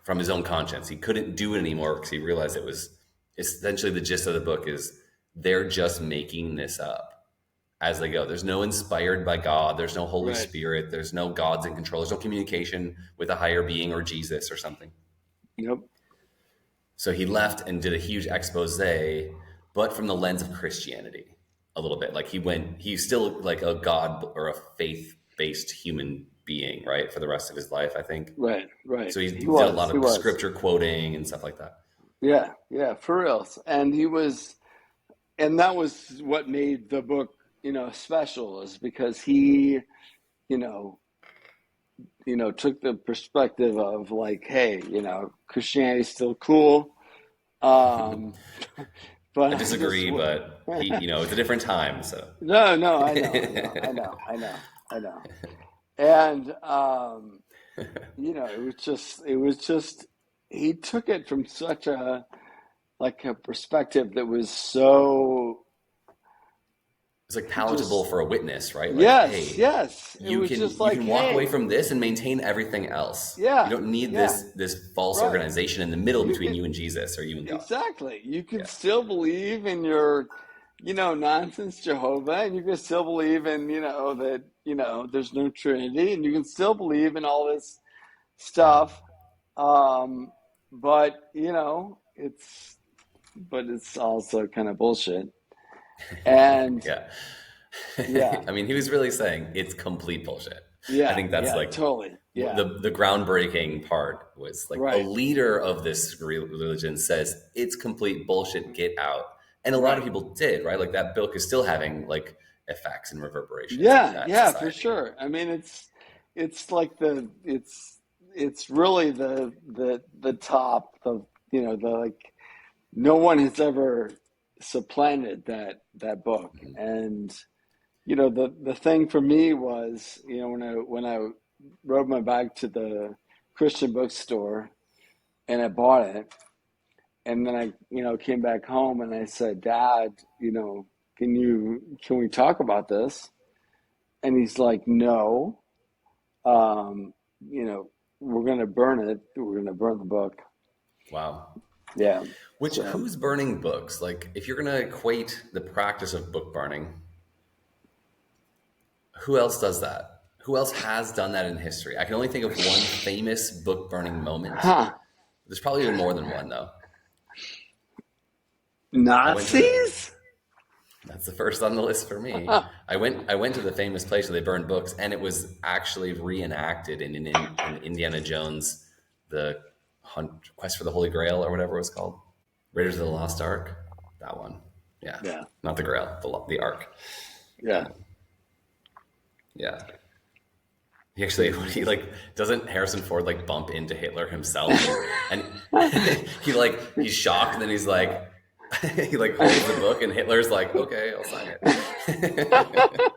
A: from his own conscience. He couldn't do it anymore because he realized it was essentially the gist of the book is they're just making this up as they go. There's no inspired by God. There's no Holy
B: Right.
A: Spirit. There's no God's in control. There's no communication with a higher being or Jesus or something.
B: Yep.
A: So he left and did a huge expose, but from the lens of Christianity a little bit. Like he's still like a God or a faith-based human being, right? For the rest of his life, I think.
B: Right. Right.
A: So he
B: He
A: did a lot
B: was. He
A: of
B: was.
A: scripture quoting and stuff like that.
B: Yeah. Yeah. For real. And that was what made the book, special, is because he, you know, took the perspective of like, hey, Christianity's still cool. Um, but
A: I
B: I just,
A: disagree, but it's a different time. So
B: no, I know. And, it was just, he took it from such a perspective that was so
A: it's like palatable
B: just,
A: for a witness, right? Like,
B: yes,
A: hey,
B: yes. It was just
A: you
B: like,
A: can walk away
B: hey,
A: from this and maintain everything else. You
B: yeah,
A: don't need
B: yeah,
A: this false
B: right.
A: organization in the middle
B: You
A: between
B: could,
A: you and Jesus or you and God.
B: exactly. You could
A: Yeah.
B: still believe in your, nonsense Jehovah, and you can still believe in, that, there's no Trinity, and you can still believe in all this
A: Yeah.
B: stuff. Um, but, it's also kind of bullshit. And
A: Yeah.
B: yeah,
A: I mean, he was really saying it's complete bullshit. I
B: yeah,
A: think that's
B: yeah,
A: like
B: totally. Yeah,
A: the groundbreaking part was like a
B: right,
A: leader of this religion says it's complete bullshit, get out. And a lot of
B: right.
A: people did, right? Like that book is still having like effects and reverberations in
B: Yeah,
A: that
B: yeah, for
A: society.
B: sure. I mean, it's like it's really the top, the like, no one has ever supplanted that book. And the thing for me was, when I rode my bike to the Christian bookstore and I bought it, and then I came back home and I said, Dad, can we talk about this? And he's like, no, um, you know, we're gonna burn it. We're gonna burn the book.
A: Wow.
B: Yeah. So
A: Who's burning books? Like, if you're going to equate the practice of book burning, who else does that? Who else has done that in history? I can only think of one famous book burning moment.
B: huh.
A: There's probably even more than one, though. I went to the
B: Nazis?
A: That's the first on the list for me. I went to the famous place where they burned books, and it was actually reenacted in Indiana Jones, the Quest for the Holy Grail or whatever it was called, Raiders of the Lost Ark. That one, yeah,
B: Yeah.
A: not the Grail, the Ark.
B: Yeah.
A: Yeah, he like doesn't Harrison Ford like bump into Hitler himself, and he's shocked, and then he's like. He like holds the book and Hitler's like, okay, I'll sign it.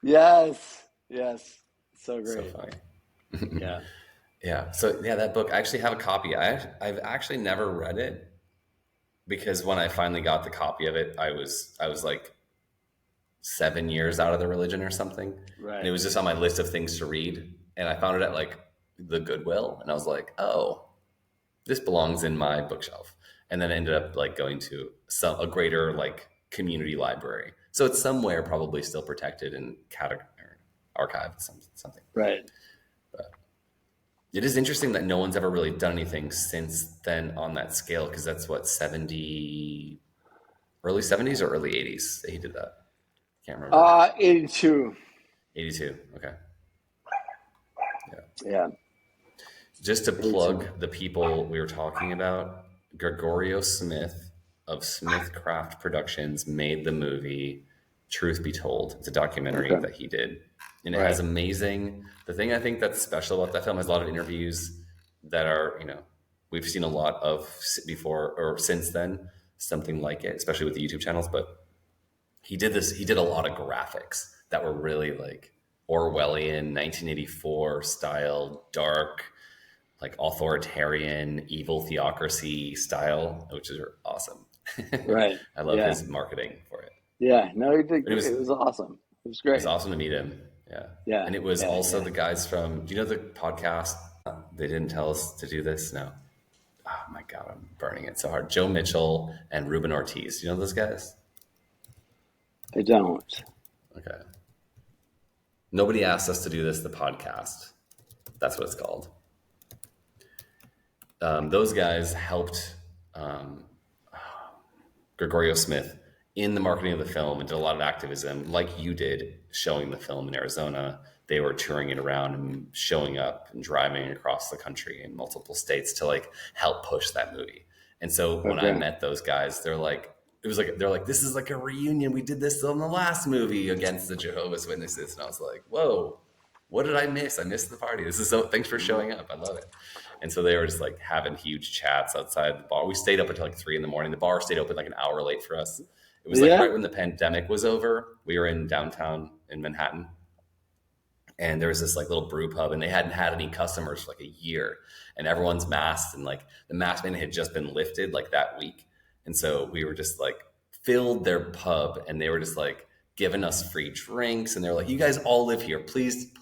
B: Yes. Yes. So
A: So
B: great.
A: funny.
B: Yeah.
A: Yeah. So yeah, that book, I actually have a copy. I've actually never read it because when I finally got the copy of it, I was like 7 years out of the religion or something. And it
B: Right.
A: was just on my list of things to read. And I found it at like the Goodwill. And I was like, oh, this belongs in my bookshelf. And then I ended up like going to a greater like community library. So it's somewhere probably still protected and archived, something.
B: Right.
A: It is interesting that no one's ever really done anything since then on that scale, because that's what, 70, early 70s or early 80s that he did that? Can't remember.
B: 82.
A: 82. Okay. Yeah.
B: Yeah,
A: Just to
B: 82.
A: plug the people we were talking about, Gregorio Smith of Smithcraft Productions made the movie Truth Be Told. It's a documentary
B: Okay.
A: that he did. And it has
B: Right.
A: amazing, the thing I think that's special about that film has a lot of interviews that are, we've seen a lot of before or since then, something like it, especially with the YouTube channels. But he did a lot of graphics that were really like Orwellian, 1984 style, dark, like authoritarian, evil theocracy style, which is awesome.
B: Right.
A: I love
B: Yeah.
A: his marketing for it.
B: Yeah. No, he did.
A: But it was
B: It was awesome. It was
A: it was
B: great.
A: awesome to meet him. Yeah.
B: Yeah.
A: And it was
B: Yeah.
A: also
B: Yeah.
A: the guys from, do you know the podcast? They didn't tell us to do this. No. Oh my God, I'm burning it so hard. Joe Mitchell and Ruben Ortiz. Do you know those guys?
B: I don't.
A: Okay. Nobody asked us to do this, the podcast. That's what it's called. Those guys helped Gregorio Smith in the marketing of the film and did a lot of activism, like you did, showing the film in Arizona. They were touring it around and showing up and driving across the country in multiple states to like help push that movie. And so when I
B: Okay.
A: met those guys, they're like, this is like a reunion. We did this on the last movie against the Jehovah's Witnesses. And I was like, whoa, what did I miss? I missed the party. This is so, thanks for showing up. I love it. And so they were just like having huge chats outside the bar. We stayed up until like 3 a.m. The bar stayed open like an hour late for us. It was like
B: Yeah.
A: right when the pandemic was over. We were in downtown in Manhattan, and there was this like little brew pub, and they hadn't had any customers for like a year, and everyone's masked, and like the mask mandate had just been lifted like that week. And so we were just like filled their pub, and they were just like giving us free drinks, and they're like, you guys all live here, please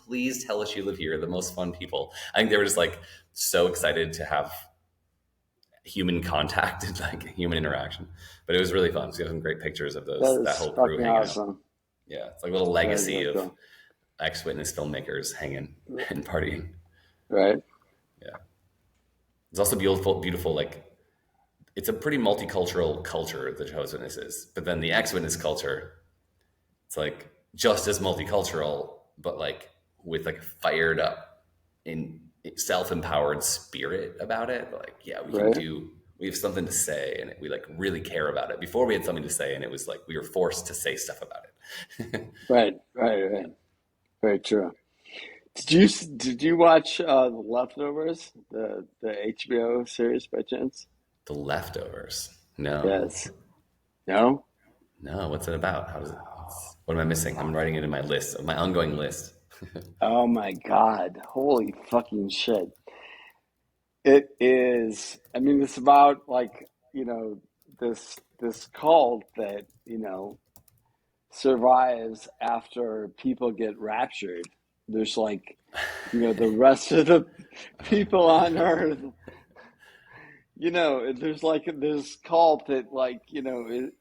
A: tell us you live here. You're the most fun people. I think they were just like so excited to have human contact and like human interaction. But it was really fun. So we have some great pictures of
B: That
A: that
B: is
A: whole crew
B: fucking
A: hanging out.
B: awesome.
A: Yeah, it's like a little
B: That is
A: legacy
B: really
A: of
B: cool.
A: ex-witness filmmakers hanging and partying.
B: Right.
A: Yeah, it's also beautiful. Like it's a pretty multicultural culture, the Jehovah's Witnesses. But then the ex-witness culture, it's like just as multicultural, but like with like a fired up in self-empowered spirit about it. Like, yeah,
B: Right.
A: we have something to say, and we like really care about it. Before we had something to say, and it was like we were forced to say stuff about it.
B: Right. Right. Right. Very true. Did you watch The Leftovers, the HBO series by chance?
A: The Leftovers. No,
B: Yes. No?
A: no. What's it about? What am I missing? I'm writing it in my ongoing list.
B: Oh my God. Holy fucking shit. It is, I mean, it's about like, this cult that, survives after people get raptured. There's like, the rest of the people on earth, there's like this cult that like,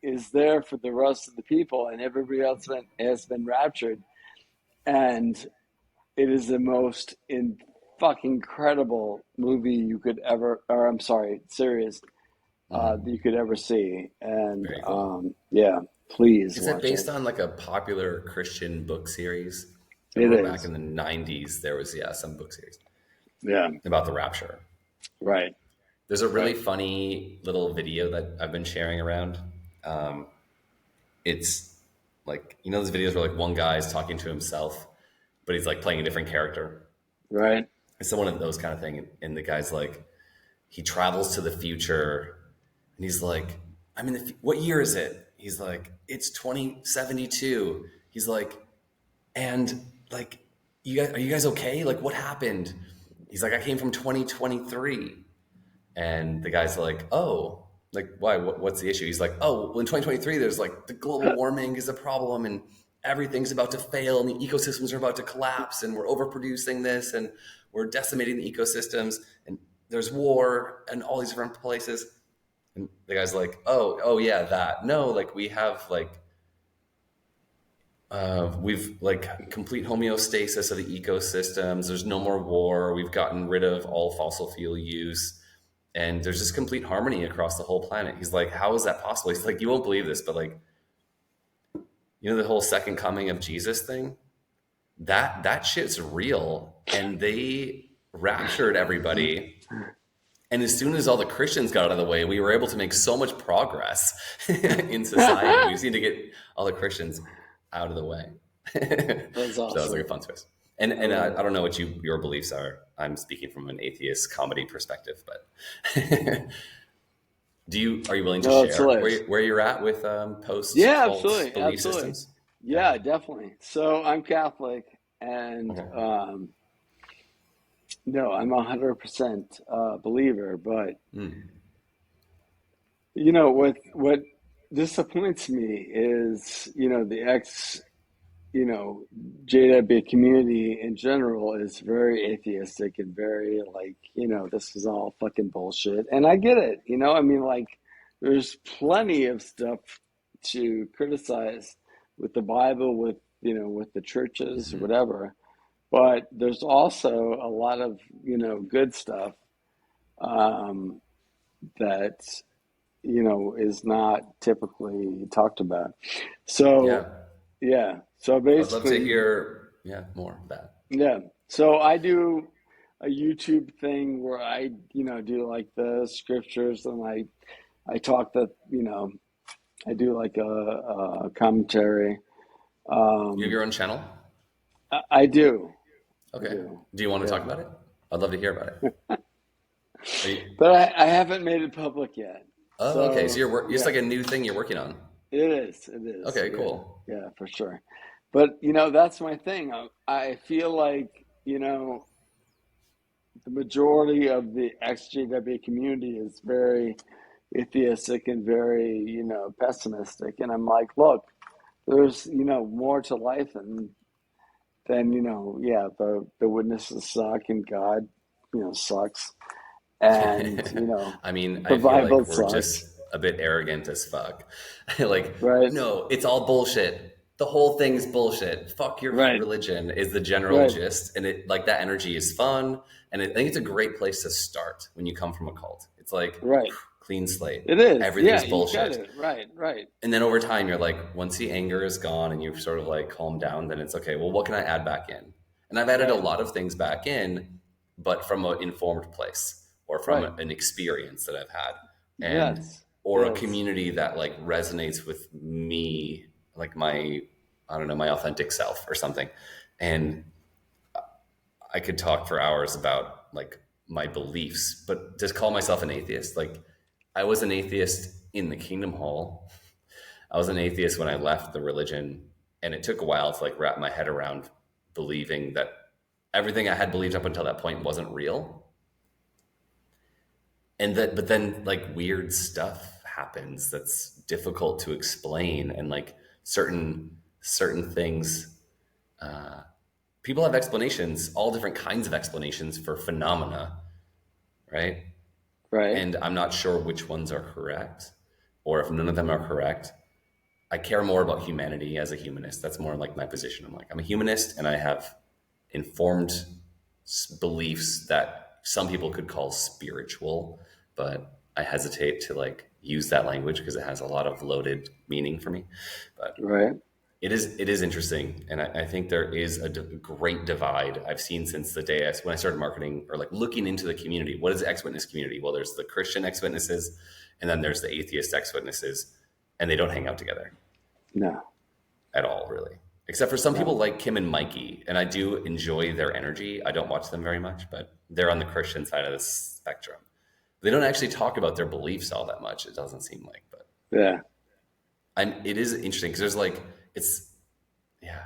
B: is there for the rest of the people, and everybody else has been raptured. And it is the most fucking incredible movie you could ever, or I'm sorry, series that you could ever see. And
A: Very cool.
B: yeah, please
A: Is it
B: watch
A: based
B: it.
A: on like a popular Christian book series? I
B: It
A: remember back
B: is.
A: in the 90s, there was, some book series
B: Yeah.
A: about the rapture.
B: Right.
A: There's a really
B: Right.
A: funny little video that I've been sharing around. Um, it's like, those videos where like one guy is talking to himself, but he's like playing a different character.
B: Right.
A: It's one of those kind of thing. And the guy's like, he travels to the future, and he's like, I'm in what year is it? He's like, it's 2072. He's like, and like, are you guys okay? Like, what happened? He's like, I came from 2023. And the guy's like, oh, like, why? What's the issue? He's like, oh, well, in 2023, there's like the global warming is a problem, and everything's about to fail, and the ecosystems are about to collapse, and we're overproducing this, and we're decimating the ecosystems, and there's war and all these different places. And the guy's like, oh yeah, that. No, like we have like we've like complete homeostasis of the ecosystems. There's no more war. We've gotten rid of all fossil fuel use. and there's just complete harmony across the whole planet. He's like, how is that possible? He's like, you won't believe this, but like, the whole second coming of Jesus thing, that shit's real. And they raptured everybody. And as soon as all the Christians got out of the way, we were able to make so much progress in society. We just need to get all the Christians out of the way.
B: That's
A: So
B: awesome.
A: that was like a fun twist. And I don't know what your beliefs are. I'm speaking from an atheist comedy perspective, but are you willing to share where you're at with post
B: Yeah,
A: cult
B: absolutely,
A: belief
B: absolutely.
A: systems?
B: Yeah, definitely. So I'm Catholic, and
A: Okay.
B: no, I'm 100% believer. But
A: Mm.
B: what disappoints me is the JW community in general is very atheistic and very like, this is all fucking bullshit. And I get it, I mean, like, there's plenty of stuff to criticize with the Bible, with the churches,
A: Hmm.
B: whatever. But there's also a lot of, good stuff um, that, is not typically talked about. So,
A: Yeah.
B: yeah. So
A: I'd love to
B: basically,
A: hear more of that.
B: yeah. So I do a YouTube thing where I, do like the scriptures, and I talk I do like a commentary.
A: You have
B: Um,
A: your own channel?
B: I do, I
A: Okay.
B: do,
A: Do you want to talk
B: yeah.
A: about it? I'd love to hear about it. Are you,
B: But I haven't made it public yet.
A: oh, okay. So
B: So
A: it's
B: yeah,
A: like a new thing you're working on.
B: it is,
A: Okay,
B: yeah,
A: cool.
B: yeah, for sure. But that's my thing. I feel like the majority of the XJW community is very atheistic and very, pessimistic. And I'm like, look, there's, more to life than, yeah, the witnesses suck and God, sucks. And,
A: I mean,
B: the
A: I feel
B: Bible
A: like we're
B: sucks,
A: just a bit arrogant as fuck. Like,
B: right?
A: no, it's all bullshit. The whole thing's bullshit. Fuck your
B: Right,
A: religion is the general
B: right,
A: gist. And it like that energy is fun. And I think it's a great place to start when you come from a cult. It's like
B: right.
A: clean slate.
B: It is. Yeah,
A: Everything's
B: you got
A: bullshit.
B: it. Right, right,
A: And then over time, you're like, once the anger is gone and you've sort of like calmed down, then it's okay. Well, what can I add back in? And I've added a
B: right.
A: lot of things back in, but from an informed place or from
B: Right.
A: an experience that I've had, and
B: Yes.
A: or a
B: Yes.
A: community that like resonates with me, like my, I don't know, my authentic self or something. And I could talk for hours about like my beliefs, but just call myself an atheist. Like I was an atheist in the Kingdom Hall. I was an atheist when I left the religion, and it took a while to like wrap my head around believing that everything I had believed up until that point wasn't real. And that, but then like weird stuff happens that's difficult to explain, and like certain things. People have explanations, all different kinds of explanations for phenomena, right?
B: Right.
A: And I'm not sure which ones are correct, or if none of them are correct. I care more about humanity as a humanist. That's more like my position. I'm like, I'm a humanist and I have informed beliefs that some people could call spiritual, but I hesitate to like use that language because it has a lot of loaded meaning for me. But
B: Right.
A: it is interesting, and I think there is a great divide I've seen since the day when I started marketing or like looking into the community. What is the ex-witness community? Well, there's the Christian ex-witnesses, and then there's the atheist ex-witnesses, and they don't hang out together
B: No.
A: at all, really. Except for some people
B: No.
A: like Kim and Mikey, and I do enjoy their energy. I don't watch them very much, but they're on the Christian side of the spectrum. They don't actually talk about their beliefs all that much. It doesn't seem like, but
B: Yeah.
A: it is interesting because there's like it's yeah.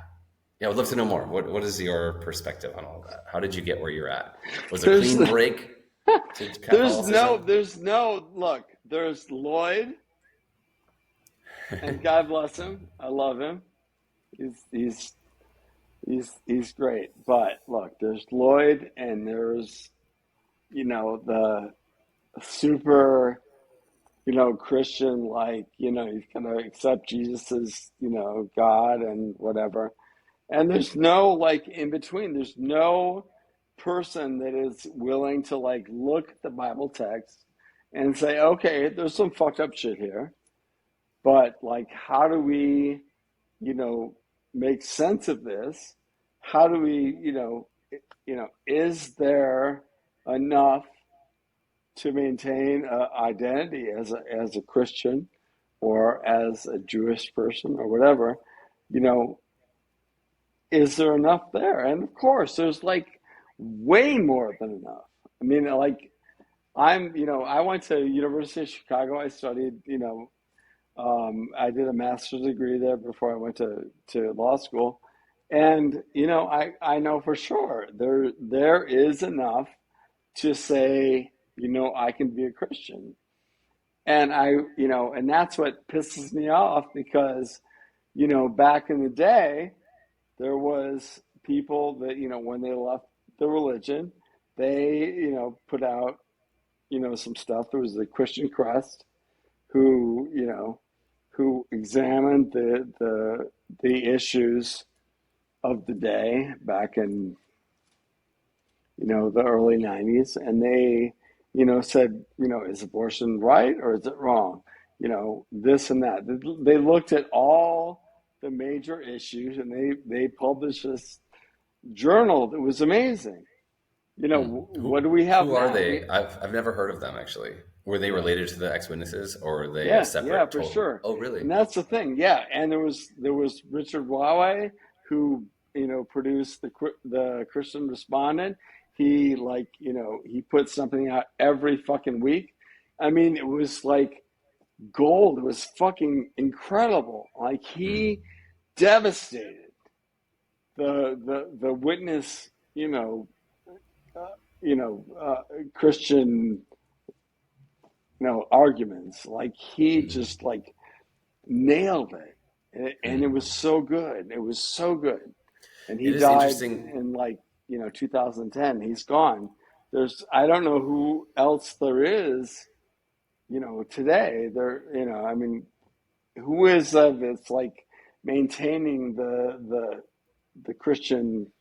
A: Yeah, I would love to know more. What is your perspective on all of that? How did you get where you're at? Was it a
B: There's
A: clean break to Catholicism?
B: there's no look. There's Lloyd, and God bless him. I love him. He's great. But look, there's Lloyd, and there's the super Christian, like he's gonna accept Jesus as God and whatever. And there's no like in between. There's no person that is willing to like look at the Bible text and say, okay, there's some fucked up shit here, but like, how do we, you know, make sense of this? How do we, is there enough to maintain an identity as a Christian or as a Jewish person or whatever? You know, is there enough there? And of course, there's like way more than enough. I mean, like I went to University of Chicago. I studied, I did a master's degree there before I went to law school. And, I know for sure there is enough to say, I can be a Christian. And and that's what pisses me off because, back in the day, there was people that, when they left the religion, they, put out, some stuff. There was the Christian Crest who, who examined the issues of the day back in, the early 90s. And they, said, is abortion right or is it wrong? This and that. They looked at all the major issues and they published this journal that was amazing. What do we have
A: Who are
B: now?
A: they? I've never heard of them actually. Were they related to the ex-witnesses, or are they a
B: Yeah,
A: separate
B: for
A: total?
B: sure.
A: Oh, really?
B: And that's the thing. Yeah, and there was Richard Wawe who produced the Christian Respondent. He he put something out every fucking week. I mean, it was like gold. It was fucking incredible. Like he devastated the witness, Christian, arguments. Like he just like nailed it, and it was so good. It was so good. And he
A: It is
B: died
A: interesting.
B: in 2010. He's gone. I don't know who else there is, today. I mean, who is it's like maintaining the Christian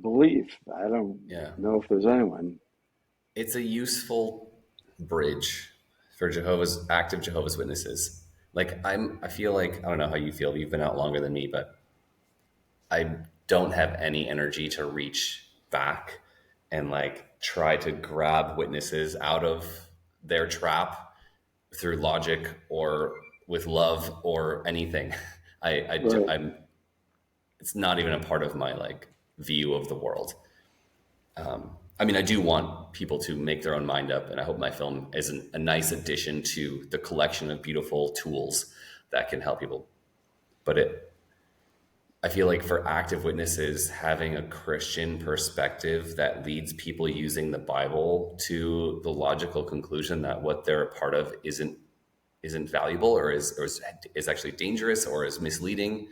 B: belief. I don't
A: Yeah,
B: know if there's anyone.
A: it's a useful bridge for active Jehovah's Witnesses. Like I feel like I don't know how you feel. You've been out longer than me, but I don't have any energy to reach back and like try to grab witnesses out of their trap through logic or with love or anything.
B: Right.
A: I'm. It's not even a part of my like view of the world. I mean, I do want people to make their own mind up, and I hope my film is a nice addition to the collection of beautiful tools that can help people. But I feel like for active witnesses, having a Christian perspective that leads people using the Bible to the logical conclusion that what they're a part of isn't valuable or is actually dangerous or is misleading,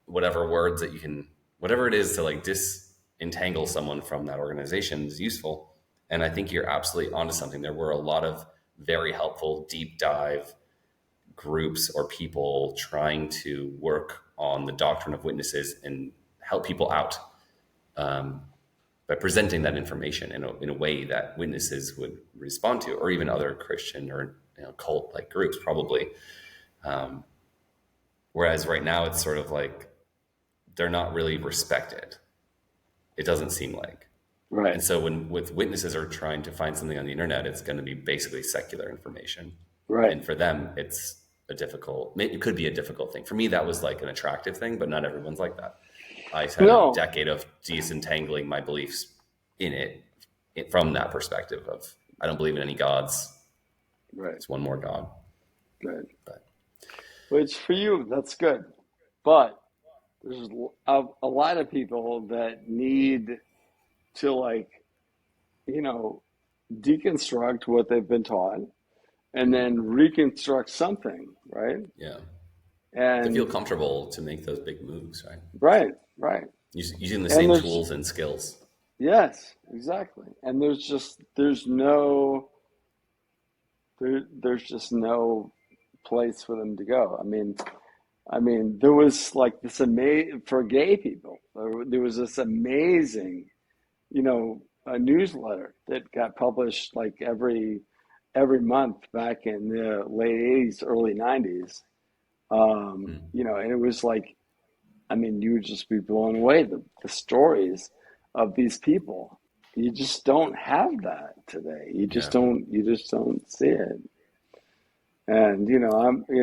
A: whatever words that you can, whatever it is to like disentangle someone from that organization is useful. And I think you're absolutely onto something. There were a lot of very helpful deep dive groups or people trying to work on the doctrine of witnesses and help people out by presenting that information in a way that witnesses would respond to, or even other Christian or cult like groups probably. Whereas right now it's sort of like they're not really respected. It doesn't seem like.
B: Right.
A: And so when with witnesses are trying to find something on the internet, it's going to be basically secular information.
B: Right.
A: And for them, it could be a difficult thing. For me, that was like an attractive thing, but not everyone's like that. I had a
B: No.
A: decade of disentangling my beliefs in it from that perspective of, I don't believe in any gods.
B: Right.
A: It's one more God.
B: Right.
A: But
B: Which for you, that's good. But there's a lot of people that need to deconstruct what they've been taught and then reconstruct something, right?
A: yeah, to feel
B: And
A: comfortable to make those big moves, right?
B: right.
A: Using the
B: And
A: same
B: there's
A: tools and skills.
B: yes, exactly. And there's just no place for them to go. I mean, there was like this amazing for gay people. There was this amazing, a newsletter that got published like every month back in the late 80s, early 90s.
A: Mm.
B: You know, and it was like, I mean, you would just be blown away the stories of these people. You just don't have that today.
A: Yeah.
B: You just don't see it. And you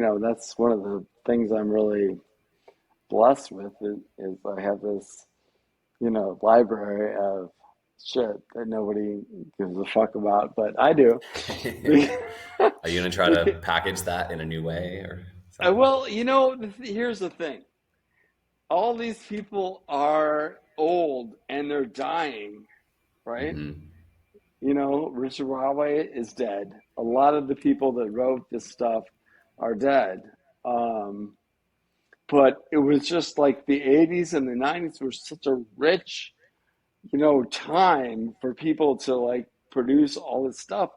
B: know, that's one of the things I'm really blessed with is I have this, you know, library of shit that nobody gives a fuck about, but I do.
A: Are you gonna try to package that in a new way or something?
B: Well, you know, here's the thing. All these people are old and they're dying, right?
A: Hmm.
B: You know, Richard Raway is dead. A lot of the people that wrote this stuff are dead. Um, but it was just like the 80s and the 90s were such a rich, you know, time for people to like produce all this stuff.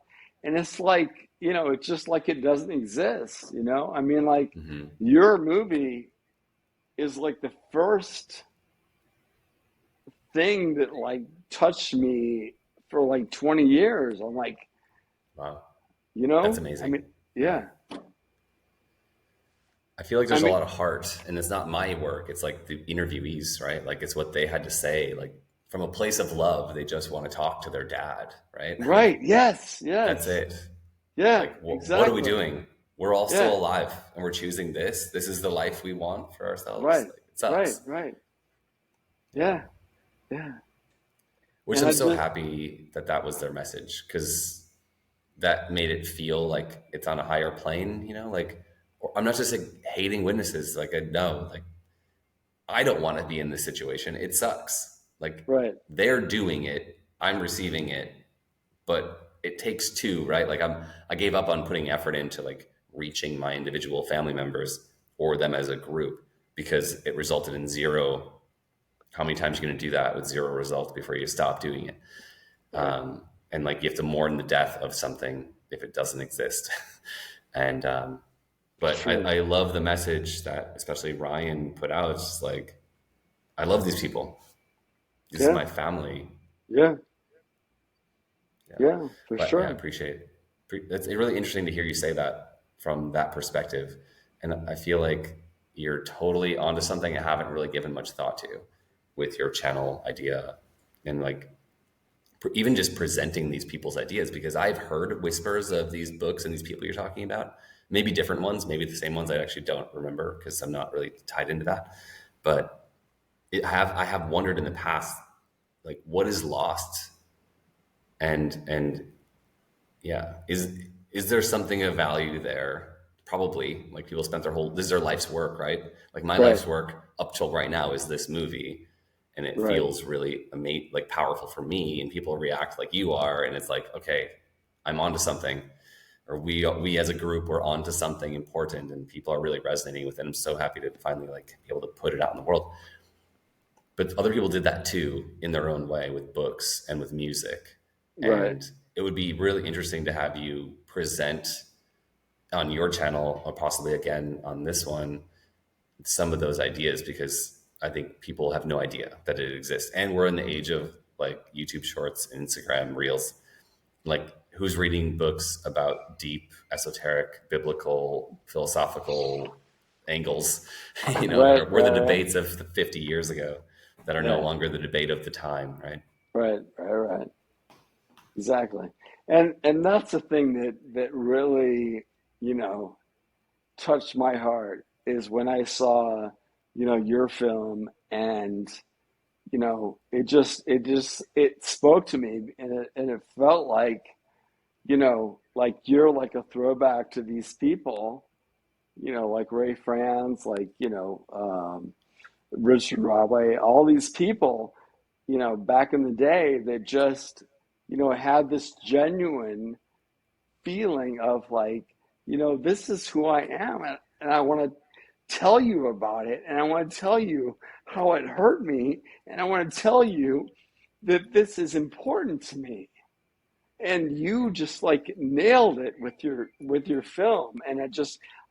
B: And it's like, you know, it's just like it doesn't exist, you know? I mean, like
A: Hmm.
B: your movie is like the first thing that like touched me for like 20 years. I'm like,
A: Wow,
B: you
A: that's
B: know, I
A: amazing.
B: mean,
A: Yeah.
B: yeah,
A: I feel like
B: I
A: there's a
B: mean,
A: lot of heart, and it's not my work. It's like the interviewees, right? Like it's what they had to say. Like from a place of love, they just want to talk to their dad, right? Like
B: right. Yes,
A: that's
B: yes.
A: it.
B: Yeah,
A: Like what are we
B: exactly.
A: doing? We're all still
B: Yeah,
A: alive, and we're choosing this. This is the life we want for ourselves.
B: right,
A: Like it
B: right,
A: sucks.
B: right.
A: Yeah.
B: Yeah, yeah.
A: Which
B: And
A: I'm
B: I
A: so
B: just,
A: happy that that was their message because that made it feel like it's on a higher plane. Like I'm not just like hating witnesses. Like I know, like I don't want to be in this situation. It sucks. Like
B: right,
A: they're doing it, I'm receiving it, but it takes two, right? Like I gave up on putting effort into like reaching my individual family members or them as a group because it resulted in zero. How many times are you going to do that with zero results before you stop doing it?
B: right.
A: And like you have to mourn the death of something if it doesn't exist. and but
B: Sure.
A: I love the message that especially Ryan put out. It's just like I love these people. This is
B: Yeah,
A: my family.
B: yeah,
A: Yeah.
B: yeah, for
A: But yeah, I
B: sure.
A: appreciate it's really interesting to hear you say that from that perspective. And I feel like you're totally onto something I haven't really given much thought to with your channel idea and like even just presenting these people's ideas because I've heard whispers of these books and these people you're talking about, maybe different ones, maybe the same ones I actually don't remember because I'm not really tied into that. But I have wondered in the past, like what is lost and yeah, is there something of value there? Probably. Like people spent this is their life's work, right? Like my
B: Right,
A: life's work up till right now is this movie, and it
B: right,
A: feels really like powerful for me. And people react like you are, and it's like, okay, I'm onto something, or we as a group we're onto something important, and people are really resonating with it. I'm so happy to finally like be able to put it out in the world. But other people did that too in their own way with books and with music,
B: right,
A: and it would be really interesting to have you present on your channel or possibly again on this one some of those ideas because I think people have no idea that it exists. And we're in the age of like YouTube shorts, Instagram reels. Like who's reading books about deep, esoteric, biblical, philosophical angles,
B: right,
A: were the
B: right,
A: debates of 50 years ago that are no
B: right,
A: longer the debate of the time, right?
B: right, right, right. Exactly. And that's the thing that really, you know, touched my heart is when I saw, you know, your film and, you know, it spoke to me and it felt like, you know, like you're like a throwback to these people, you know, like Ray Franz, like, you know, Richard Raway, all these people, you know, back in the day that just, you know, had this genuine feeling of like, you know, this is who I am. And I want to tell you about it. And I want to tell you how it hurt me. And I want to tell you that this is important to me. And you just like nailed it with your film. And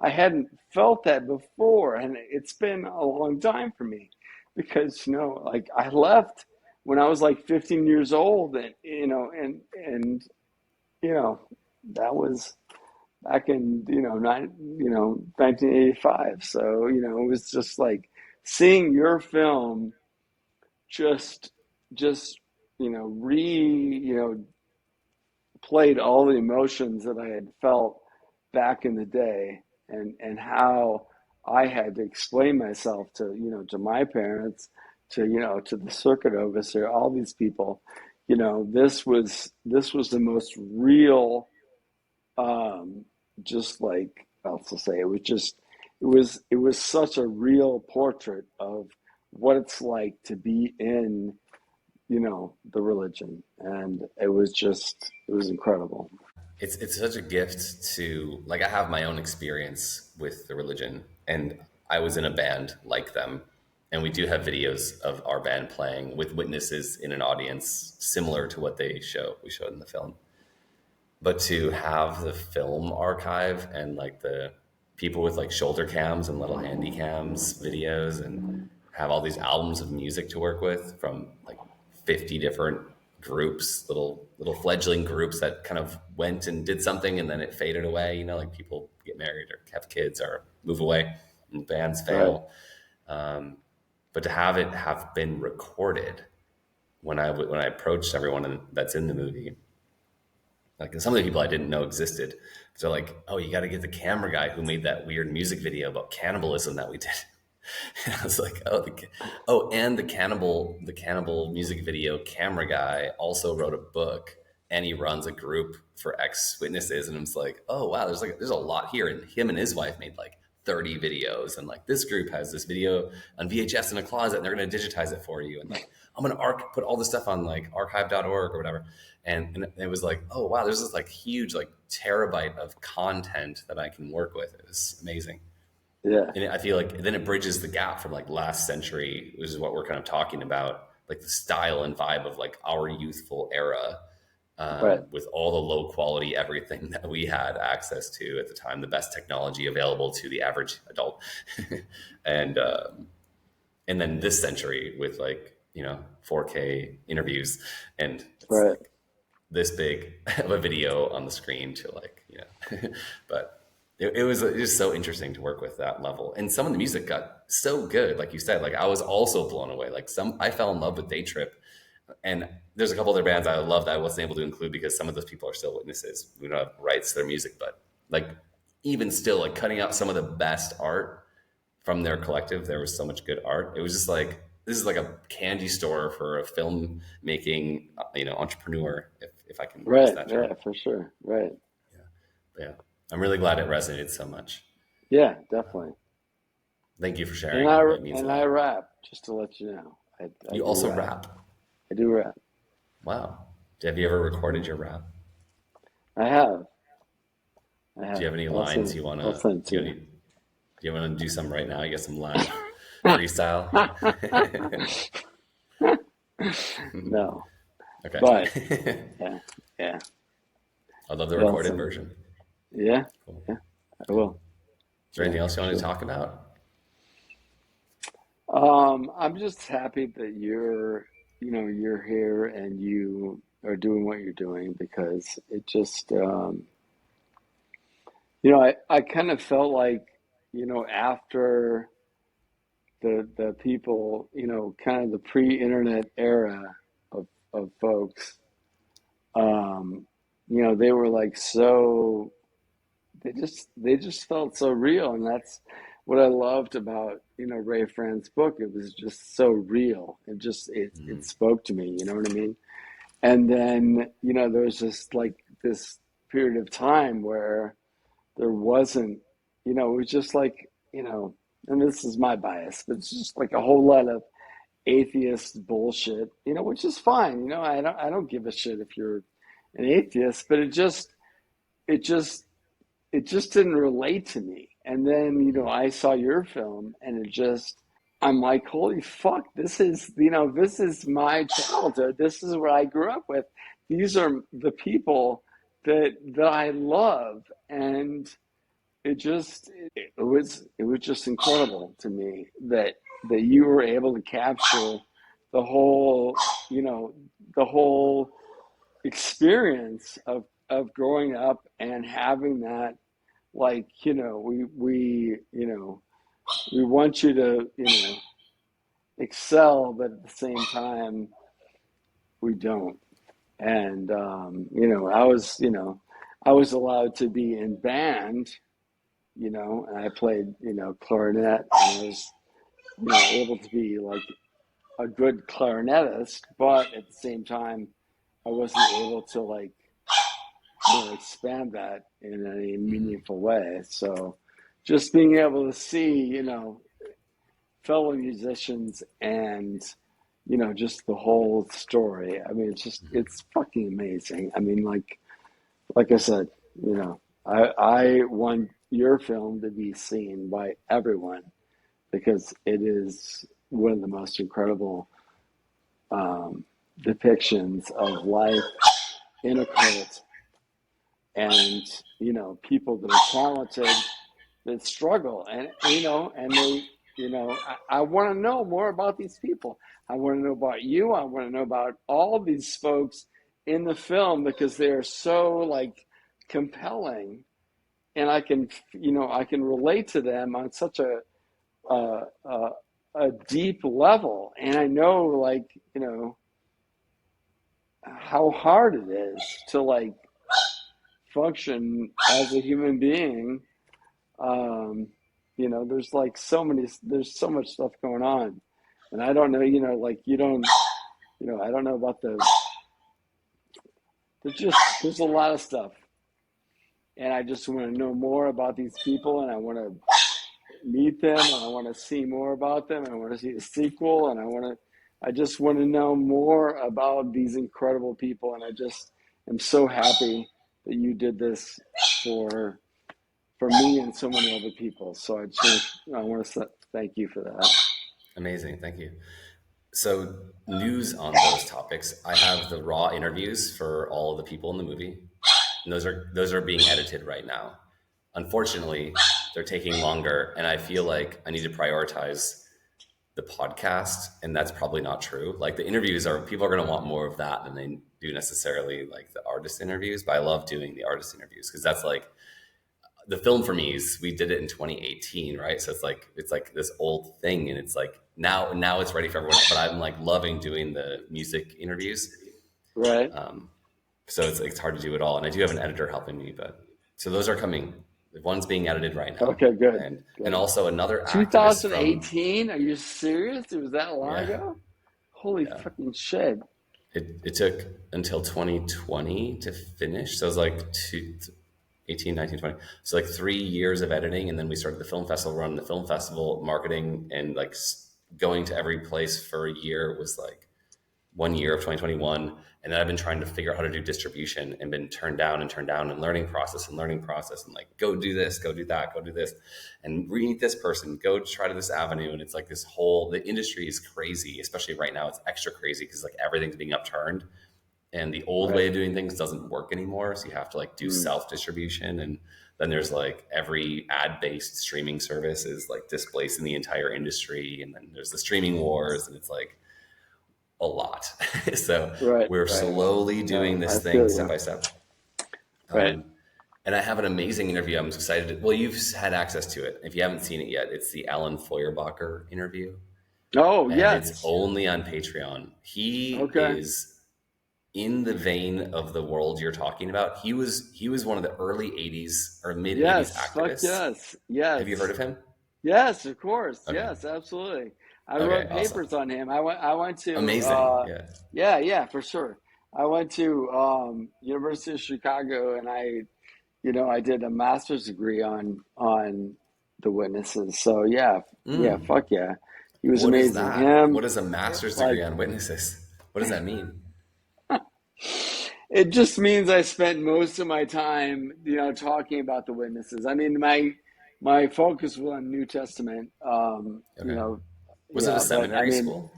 B: I hadn't felt that before. And it's been a long time for me because, you know, like I left when I was like 15 years old, and and you know, that was back in 1985. So it was just like seeing your film just just re played all the emotions that I had felt back in the day, and how I had to explain myself to to my parents, to to the circuit overseer, all these people. This was the most real, um, just like I'll just say, it was such a real portrait of what it's like to be in the religion, and it was incredible.
A: It's such a gift to, like, I have my own experience with the religion, and I was in a band like them, and we do have videos of our band playing with witnesses in an audience similar to what we showed in the film. But to have the film archive and like the people with like shoulder cams and little handy cams videos, and have all these albums of music to work with from like 50 different groups, little fledgling groups that kind of went and did something and then it faded away, like people get married or have kids or move away and bands
B: Right.
A: fail. But to have it have been recorded, when I approached everyone that's in the movie, like some of the people I didn't know existed. So like, oh, you got to get the camera guy who made that weird music video about cannibalism that we did. And I was like, and the cannibal music video camera guy also wrote a book, and he runs a group for ex witnesses. And I was like, oh wow, there's a lot here. And him and his wife made like 30 videos, and like this group has this video on VHS in a closet, and they're going to digitize it for you. And like, I'm going to put all this stuff on like archive.org or whatever. And it was like, oh wow, there's this like huge like terabyte of content that I can work with. It was amazing.
B: Yeah.
A: And I feel like then it bridges the gap from like last century, which is what we're kind of talking about, like the style and vibe of like our youthful era,
B: Right.
A: with all the low quality everything that we had access to at the time, the best technology available to the average adult, and and then this century with like 4K interviews, and it's
B: Right.
A: like this big of a video on the screen to like but it was just so interesting to work with that level. And some of the music got so good, like you said, like I was also blown away. Like I fell in love with Day Trip, and there's a couple other bands I love that I wasn't able to include because some of those people are still witnesses. We don't have rights to their music, but like even still, like cutting out some of the best art from their collective, there was so much good art. It was just like, this is like a candy store for a film making entrepreneur, if I can use
B: Right.
A: that term.
B: Yeah, for sure. Right.
A: But yeah, I'm really glad it resonated so much.
B: Yeah, definitely.
A: Thank you for
B: And
A: sharing.
B: I
A: It means a
B: and I
A: lot.
B: rap, just to let you know. I
A: You
B: do
A: also
B: rap.
A: rap.
B: I do rap.
A: Wow. Have you ever recorded your rap?
B: I have. I
A: Do you
B: have.
A: have any
B: I'll
A: lines
B: send.
A: you want
B: I'll
A: to,
B: send it
A: do
B: to
A: you,
B: you.
A: do you want to do some right now? You got some live freestyle?
B: No, but
A: Okay.
B: yeah, yeah.
A: I love the
B: Well,
A: recorded version.
B: yeah,
A: Cool.
B: yeah. I will.
A: Is there
B: Yeah,
A: anything else
B: for
A: you want to
B: sure.
A: talk about?
B: I'm just happy that you're here and you are doing what you're doing, because it just, I kind of felt like, after the people, kind of the pre-internet era of folks, um, they were like so, they just felt so real, and that's what I loved about Ray Franz's book. It was just so real. It spoke to me. You know what I mean? And then there was just like this period of time where there wasn't, it was just like and this is my bias, but it's just like a whole lot of atheist bullshit, which is fine. I don't give a shit if you're an atheist, but it just didn't relate to me. And then, I saw your film, and I'm like, holy fuck, this is my childhood. This is what I grew up with. These are the people that I love. And it was just incredible to me that you were able to capture the whole, you know, the whole experience of growing up and having that, like, you know, you know, we want you to, you know, excel, but at the same time, we don't. And, you know, I was allowed to be in band, you know, and I played, you know, clarinet, and I was, you know, able to be like a good clarinetist, but at the same time, I wasn't able to like, you know, expand that in any meaningful way. So just being able to see, you know, fellow musicians and, you know, just the whole story. I mean, it's fucking amazing. I mean, like I said, you know, I want your film to be seen by everyone because it is one of the most incredible depictions of life in a cult, and, you know, people that are talented that struggle, and, you know, and they, you know, I want to know more about these people. I want to know about you. I want to know about all these folks in the film because they are so like compelling, and I can, you know, I can relate to them on such a, a, a deep level, and I know, like, you know, how hard it is to like function as a human being. You know, there's like there's so much stuff going on, and I don't know, you know, like you don't, you know, I don't know about there's a lot of stuff, and I just want to know more about these people, and I want to meet them, and I want to see more about them, and I want to see the sequel, and I just want to know more about these incredible people, and I just am so happy that you did this for me and so many other people. So I want to thank you for that.
A: Amazing. Thank you. So, news on those topics. I have the raw interviews for all of the people in the movie. And those are being edited right now. Unfortunately, they're taking longer, and I feel like I need to prioritize the podcast, and that's probably not true. Like the interviews are, people are going to want more of that than they do necessarily like the artist interviews, but I love doing the artist interviews because that's like the film for me is we did it in 2018, right? So it's like this old thing, and it's like now it's ready for everyone. But I'm like loving doing the music interviews.
B: Right.
A: So it's hard to do it all, and I do have an editor helping me. But so those are coming. One's being edited right now,
B: Okay, good.
A: and also another activist from
B: 2018? Are you serious? It was that long
A: yeah
B: ago? Holy
A: yeah.
B: fucking shit.
A: It took until 2020 to finish. So it was like 18, 19, 20. So like 3 years of editing. And then we started the film festival, run the film festival, marketing, and like going to every place for a year was like 1 year of 2021. And then I've been trying to figure out how to do distribution and been turned down and learning process and like, go do this, go do that, go do this, and meet this person, go try to this avenue. And it's like this whole, the industry is crazy, especially right now. It's extra crazy because like everything's being upturned and the old way of doing things doesn't work anymore. So you have to like do self-distribution. And then there's like every ad-based streaming service is like displacing the entire industry. And then there's the streaming wars, and it's like a lot. So we're slowly doing this thing step by step.
B: Right.
A: And I have an amazing interview. I'm excited. Well, you've had access to it. If you haven't seen it yet, it's the Alan Feuerbacher interview.
B: Oh,
A: and
B: yes.
A: It's only on Patreon. He is in the vein of the world you're talking about. He was one of the early 80s or mid 80s activists.
B: Yes.
A: Have you heard of him?
B: Yes, of course. Okay. Yes, absolutely. I wrote papers on him. I went to
A: amazing.
B: Yeah, for sure. I went to University of Chicago, and I did a master's degree on the witnesses. So yeah, fuck yeah. He was amazing.
A: What is a master's degree on witnesses? What does that mean?
B: It just means I spent most of my time, talking about the witnesses. I mean, my focus was on New Testament.
A: Was it a seminary school?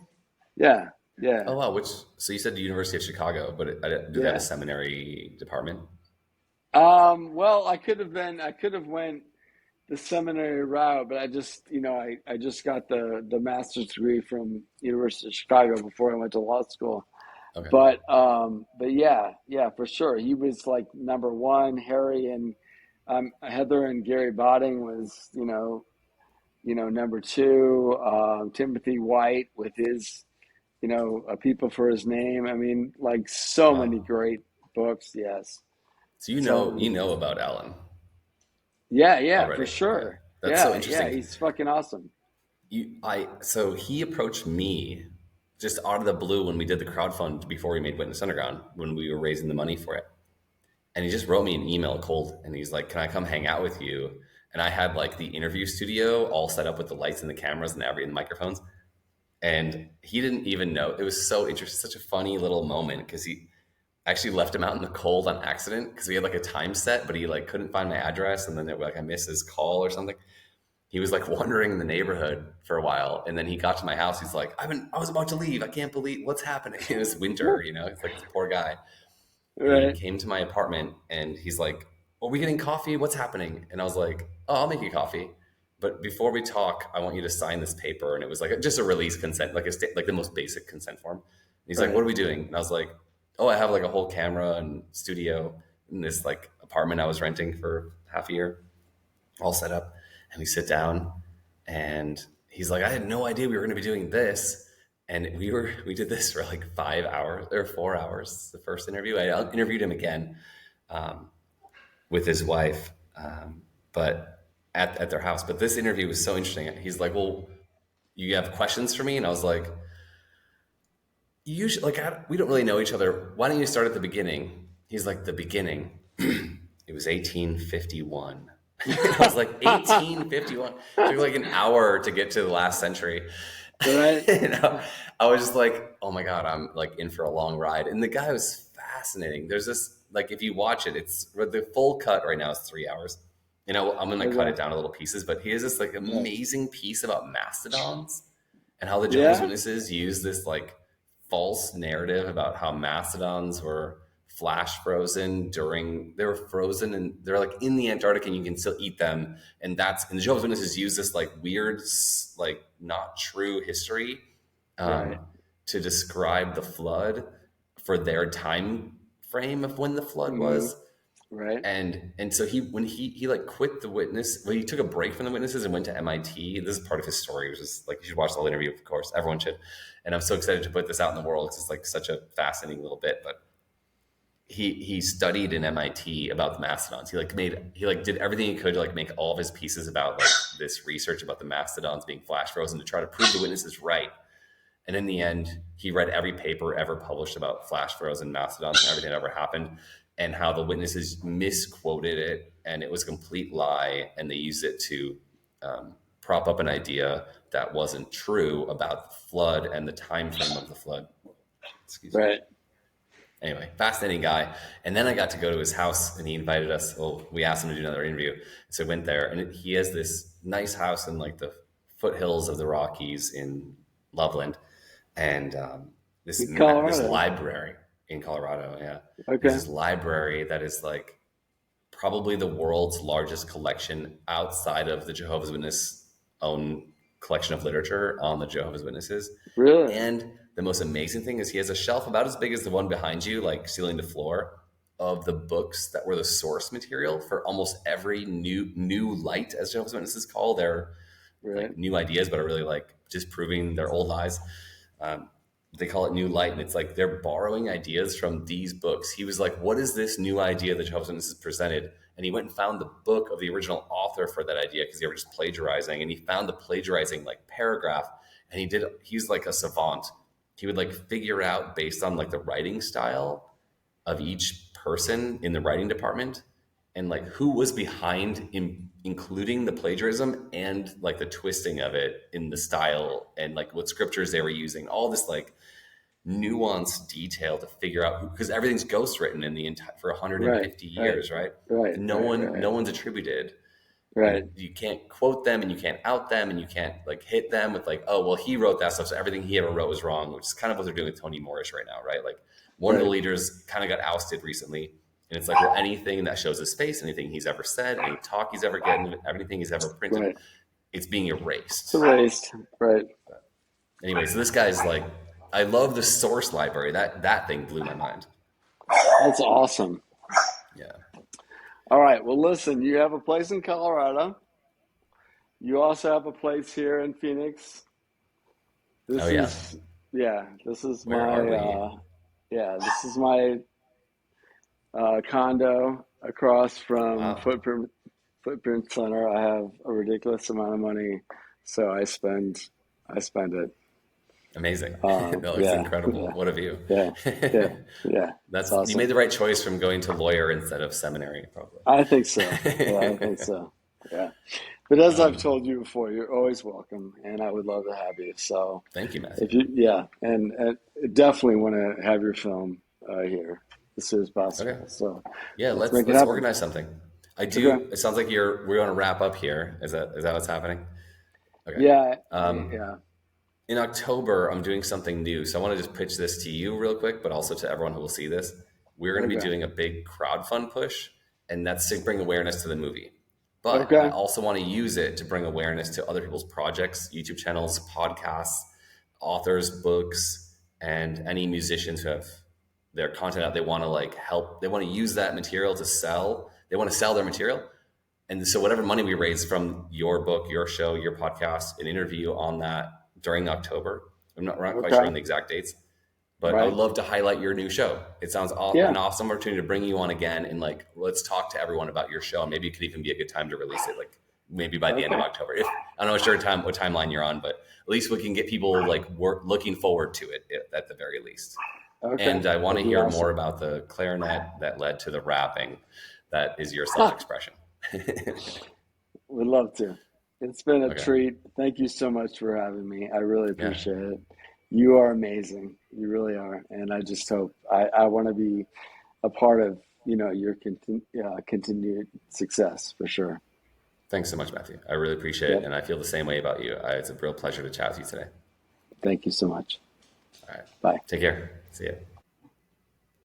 B: Yeah.
A: Oh wow! So you said the University of Chicago, but do they have a seminary department?
B: Well, I could have went the seminary route, but I just, I just got the master's degree from University of Chicago before I went to law school.
A: Okay.
B: But yeah, for sure. He was like number one. Harry and Heather and Gary Botting was, number two. Timothy White with his, A People for His Name. I mean, like so many
A: Wow.
B: great books. Yes,
A: So
B: so
A: you
B: many.
A: know about Alan
B: Yeah, for
A: already. Okay.
B: sure.
A: That's so
B: Yeah,
A: interesting.
B: he's fucking awesome.
A: So he approached me just out of the blue when we did the crowdfund before we made Witness Underground, when we were raising the money for it. And he just wrote me an email cold, and he's like, "Can I come hang out with you?" And I had like the interview studio all set up with the lights and the cameras and the microphones. And he didn't even know. It was so interesting, such a funny little moment, because he actually left him out in the cold on accident because we had like a time set, but he like couldn't find my address, and then they were like, I missed his call or something. He was like wandering in the neighborhood for a while, and then he got to my house. He's like, I was about to leave. I can't believe what's happening. It was winter, it's like this poor guy. And he
B: Right,
A: came to my apartment, and he's like, "Are we getting coffee? What's happening?" And I was like, "Oh, I'll make you coffee. But before we talk, I want you to sign this paper." And it was like just a release consent, like like the most basic consent form. And he's like,
B: right,
A: "What are we doing?" And I was like, "Oh, I have like a whole camera and studio in this like apartment I was renting for half a year, all set up." And we sit down, and he's like, "I had no idea we were going to be doing this." And we did this for like 5 hours or 4 hours. The first interview, I interviewed him again um, with his wife, but at their house. But this interview was so interesting. He's like, "Well, you have questions for me?" And I was like, "Usually, like, we don't really know each other. Why don't you start at the beginning?" He's like, "The beginning. It was 1851." And I was like, 1851? It took like an hour to get to the last century.
B: right.
A: I was just like, oh my God, I'm like in for a long ride. And the guy was fascinating. There's this, like, if you watch it, it's the full cut right now is 3 hours. I'm going to cut it
B: Okay,
A: down to little pieces, but he has this like
B: right.
A: amazing piece about mastodons and how the Jehovah's
B: Yeah,
A: Witnesses use this like false narrative about how mastodons were flash frozen during they were frozen and they're like in the Antarctic and you can still eat them. And the Jehovah's Witnesses use this like weird, like not true history
B: right.
A: um, to describe the flood for their time frame of when the flood
B: Hmm.
A: was.
B: Right.
A: And so he like quit the witness, well, he took a break from the witnesses and went to MIT. This is part of his story, which is like, you should watch the whole interview, of course, everyone should. And I'm so excited to put this out in the world because it's like such a fascinating little bit. But he studied in MIT about the mastodons. He like did everything he could to like make all of his pieces about like this research about the mastodons being flash frozen to try to prove the witnesses right. And in the end, he read every paper ever published about flash frozen mastodons and everything that ever happened, and how the witnesses misquoted it, and it was a complete lie, and they used it to prop up an idea that wasn't true about the flood and the time frame of the flood. Excuse me.
B: Right.
A: Anyway, fascinating guy. And then I got to go to his house, and he invited us. Well, we asked him to do another interview, so I went there, and he has this nice house in like the foothills of the Rockies in Loveland, and
B: In
A: this
B: Colorado.
A: library in Colorado. Yeah, there's
B: Okay.
A: this library that is like probably the world's largest collection outside of the Jehovah's Witness own collection of literature on the Jehovah's Witnesses.
B: Really?
A: And the most amazing thing is he has a shelf about as big as the one behind you, like ceiling to floor, of the books that were the source material for almost every new light, as Jehovah's Witnesses call their
B: Right.
A: like new ideas, but are really like disproving their old lies. Um, they call it new light, and it's like they're borrowing ideas from these books. He was like, "What is this new idea that Jehovah's Witnesses presented?" And he went and found the book of the original author for that idea because they were just plagiarizing. And he found the plagiarizing like paragraph, and he's like a savant. He would like figure out based on like the writing style of each person in the writing department and like who was behind including the plagiarism and like the twisting of it in the style and like what scriptures they were using, all this like nuanced detail to figure out because everything's ghost written in the entire for
B: Right.
A: 150
B: Right.
A: years, right?
B: Right. Right.
A: No
B: Right.
A: one's attributed,
B: Right.
A: and you can't quote them and you can't out them and you can't like hit them with like, oh well, he wrote that stuff, so everything he ever wrote was wrong, which is kind of what they're doing with Tony Morris right now, right? Like one of the
B: Right.
A: leaders kind of got ousted recently And it's like, well, anything that shows his face, anything he's ever said, any talk he's ever given, everything he's ever printed,
B: Right.
A: it's being
B: It's
A: erased.
B: erased. Right.
A: Anyway, so this guy's like, I love the source library. That thing blew my mind.
B: That's awesome.
A: Yeah.
B: All right. Well, listen, you have a place in Colorado. You also have a place here in Phoenix. This
A: Oh yeah.
B: is, yeah, this is
A: Where are we?
B: this is my condo across from
A: Wow.
B: Footprint Center. I have a ridiculous amount of money, so I spend it.
A: Amazing. No, it's
B: Yeah,
A: incredible.
B: yeah,
A: What a view.
B: yeah, yeah, yeah. It's
A: That's you
B: awesome.
A: made the right choice from going to lawyer instead of seminary, probably.
B: I think so. Yeah, I think so. Yeah. But as I've told you before, you're always welcome, and I would love to have you. So
A: Thank you,
B: if
A: Matthew.
B: you, yeah, and definitely want to have your film here as soon as possible.
A: Okay.
B: So
A: Yeah,
B: let's
A: let's
B: make it
A: let's
B: happen.
A: organize something. I
B: Okay.
A: do. It sounds like we're going to wrap up here. Is that what's happening? Okay.
B: Yeah.
A: Um,
B: Yeah.
A: in October, I'm doing something new. So I want to just pitch this to you real quick, but also to everyone who will see this. We're going to be
B: Okay.
A: doing a big crowdfund push, and that's to bring awareness to the movie. But I
B: Okay.
A: also want to use it to bring awareness to other people's projects, YouTube channels, podcasts, authors, books, and any musicians who have their content out. They want to like help. They want to use that material to sell. They want to sell their material. And so whatever money we raise from your book, your show, your podcast, an interview on that during October, we're not quite sure
B: Okay.
A: on the exact dates, but I would
B: Right.
A: love to highlight your new show. It sounds
B: Yeah.
A: an awesome opportunity to bring you on again and like, let's talk to everyone about your show. Maybe it could even be a good time to release it, like maybe by the end of
B: Okay.
A: October. If I don't know what timeline you're on, but at least we can get people like looking forward to it at the very least.
B: Okay.
A: And I want to
B: That'd be
A: hear
B: awesome.
A: more about the clarinet that led to the rapping. That is your self-expression.
B: Would love to. It's been a
A: Okay.
B: treat. Thank you so much for having me. I really
A: Yeah.
B: appreciate it. You are amazing. You really are. And I just hope I want to be a part of, your continued success for sure.
A: Thanks so much, Matthew. I really appreciate it.
B: Yep.
A: And I feel the same way about you. It's a real pleasure to chat with you today.
B: Thank you so much.
A: All right.
B: Bye.
A: Take care. See ya.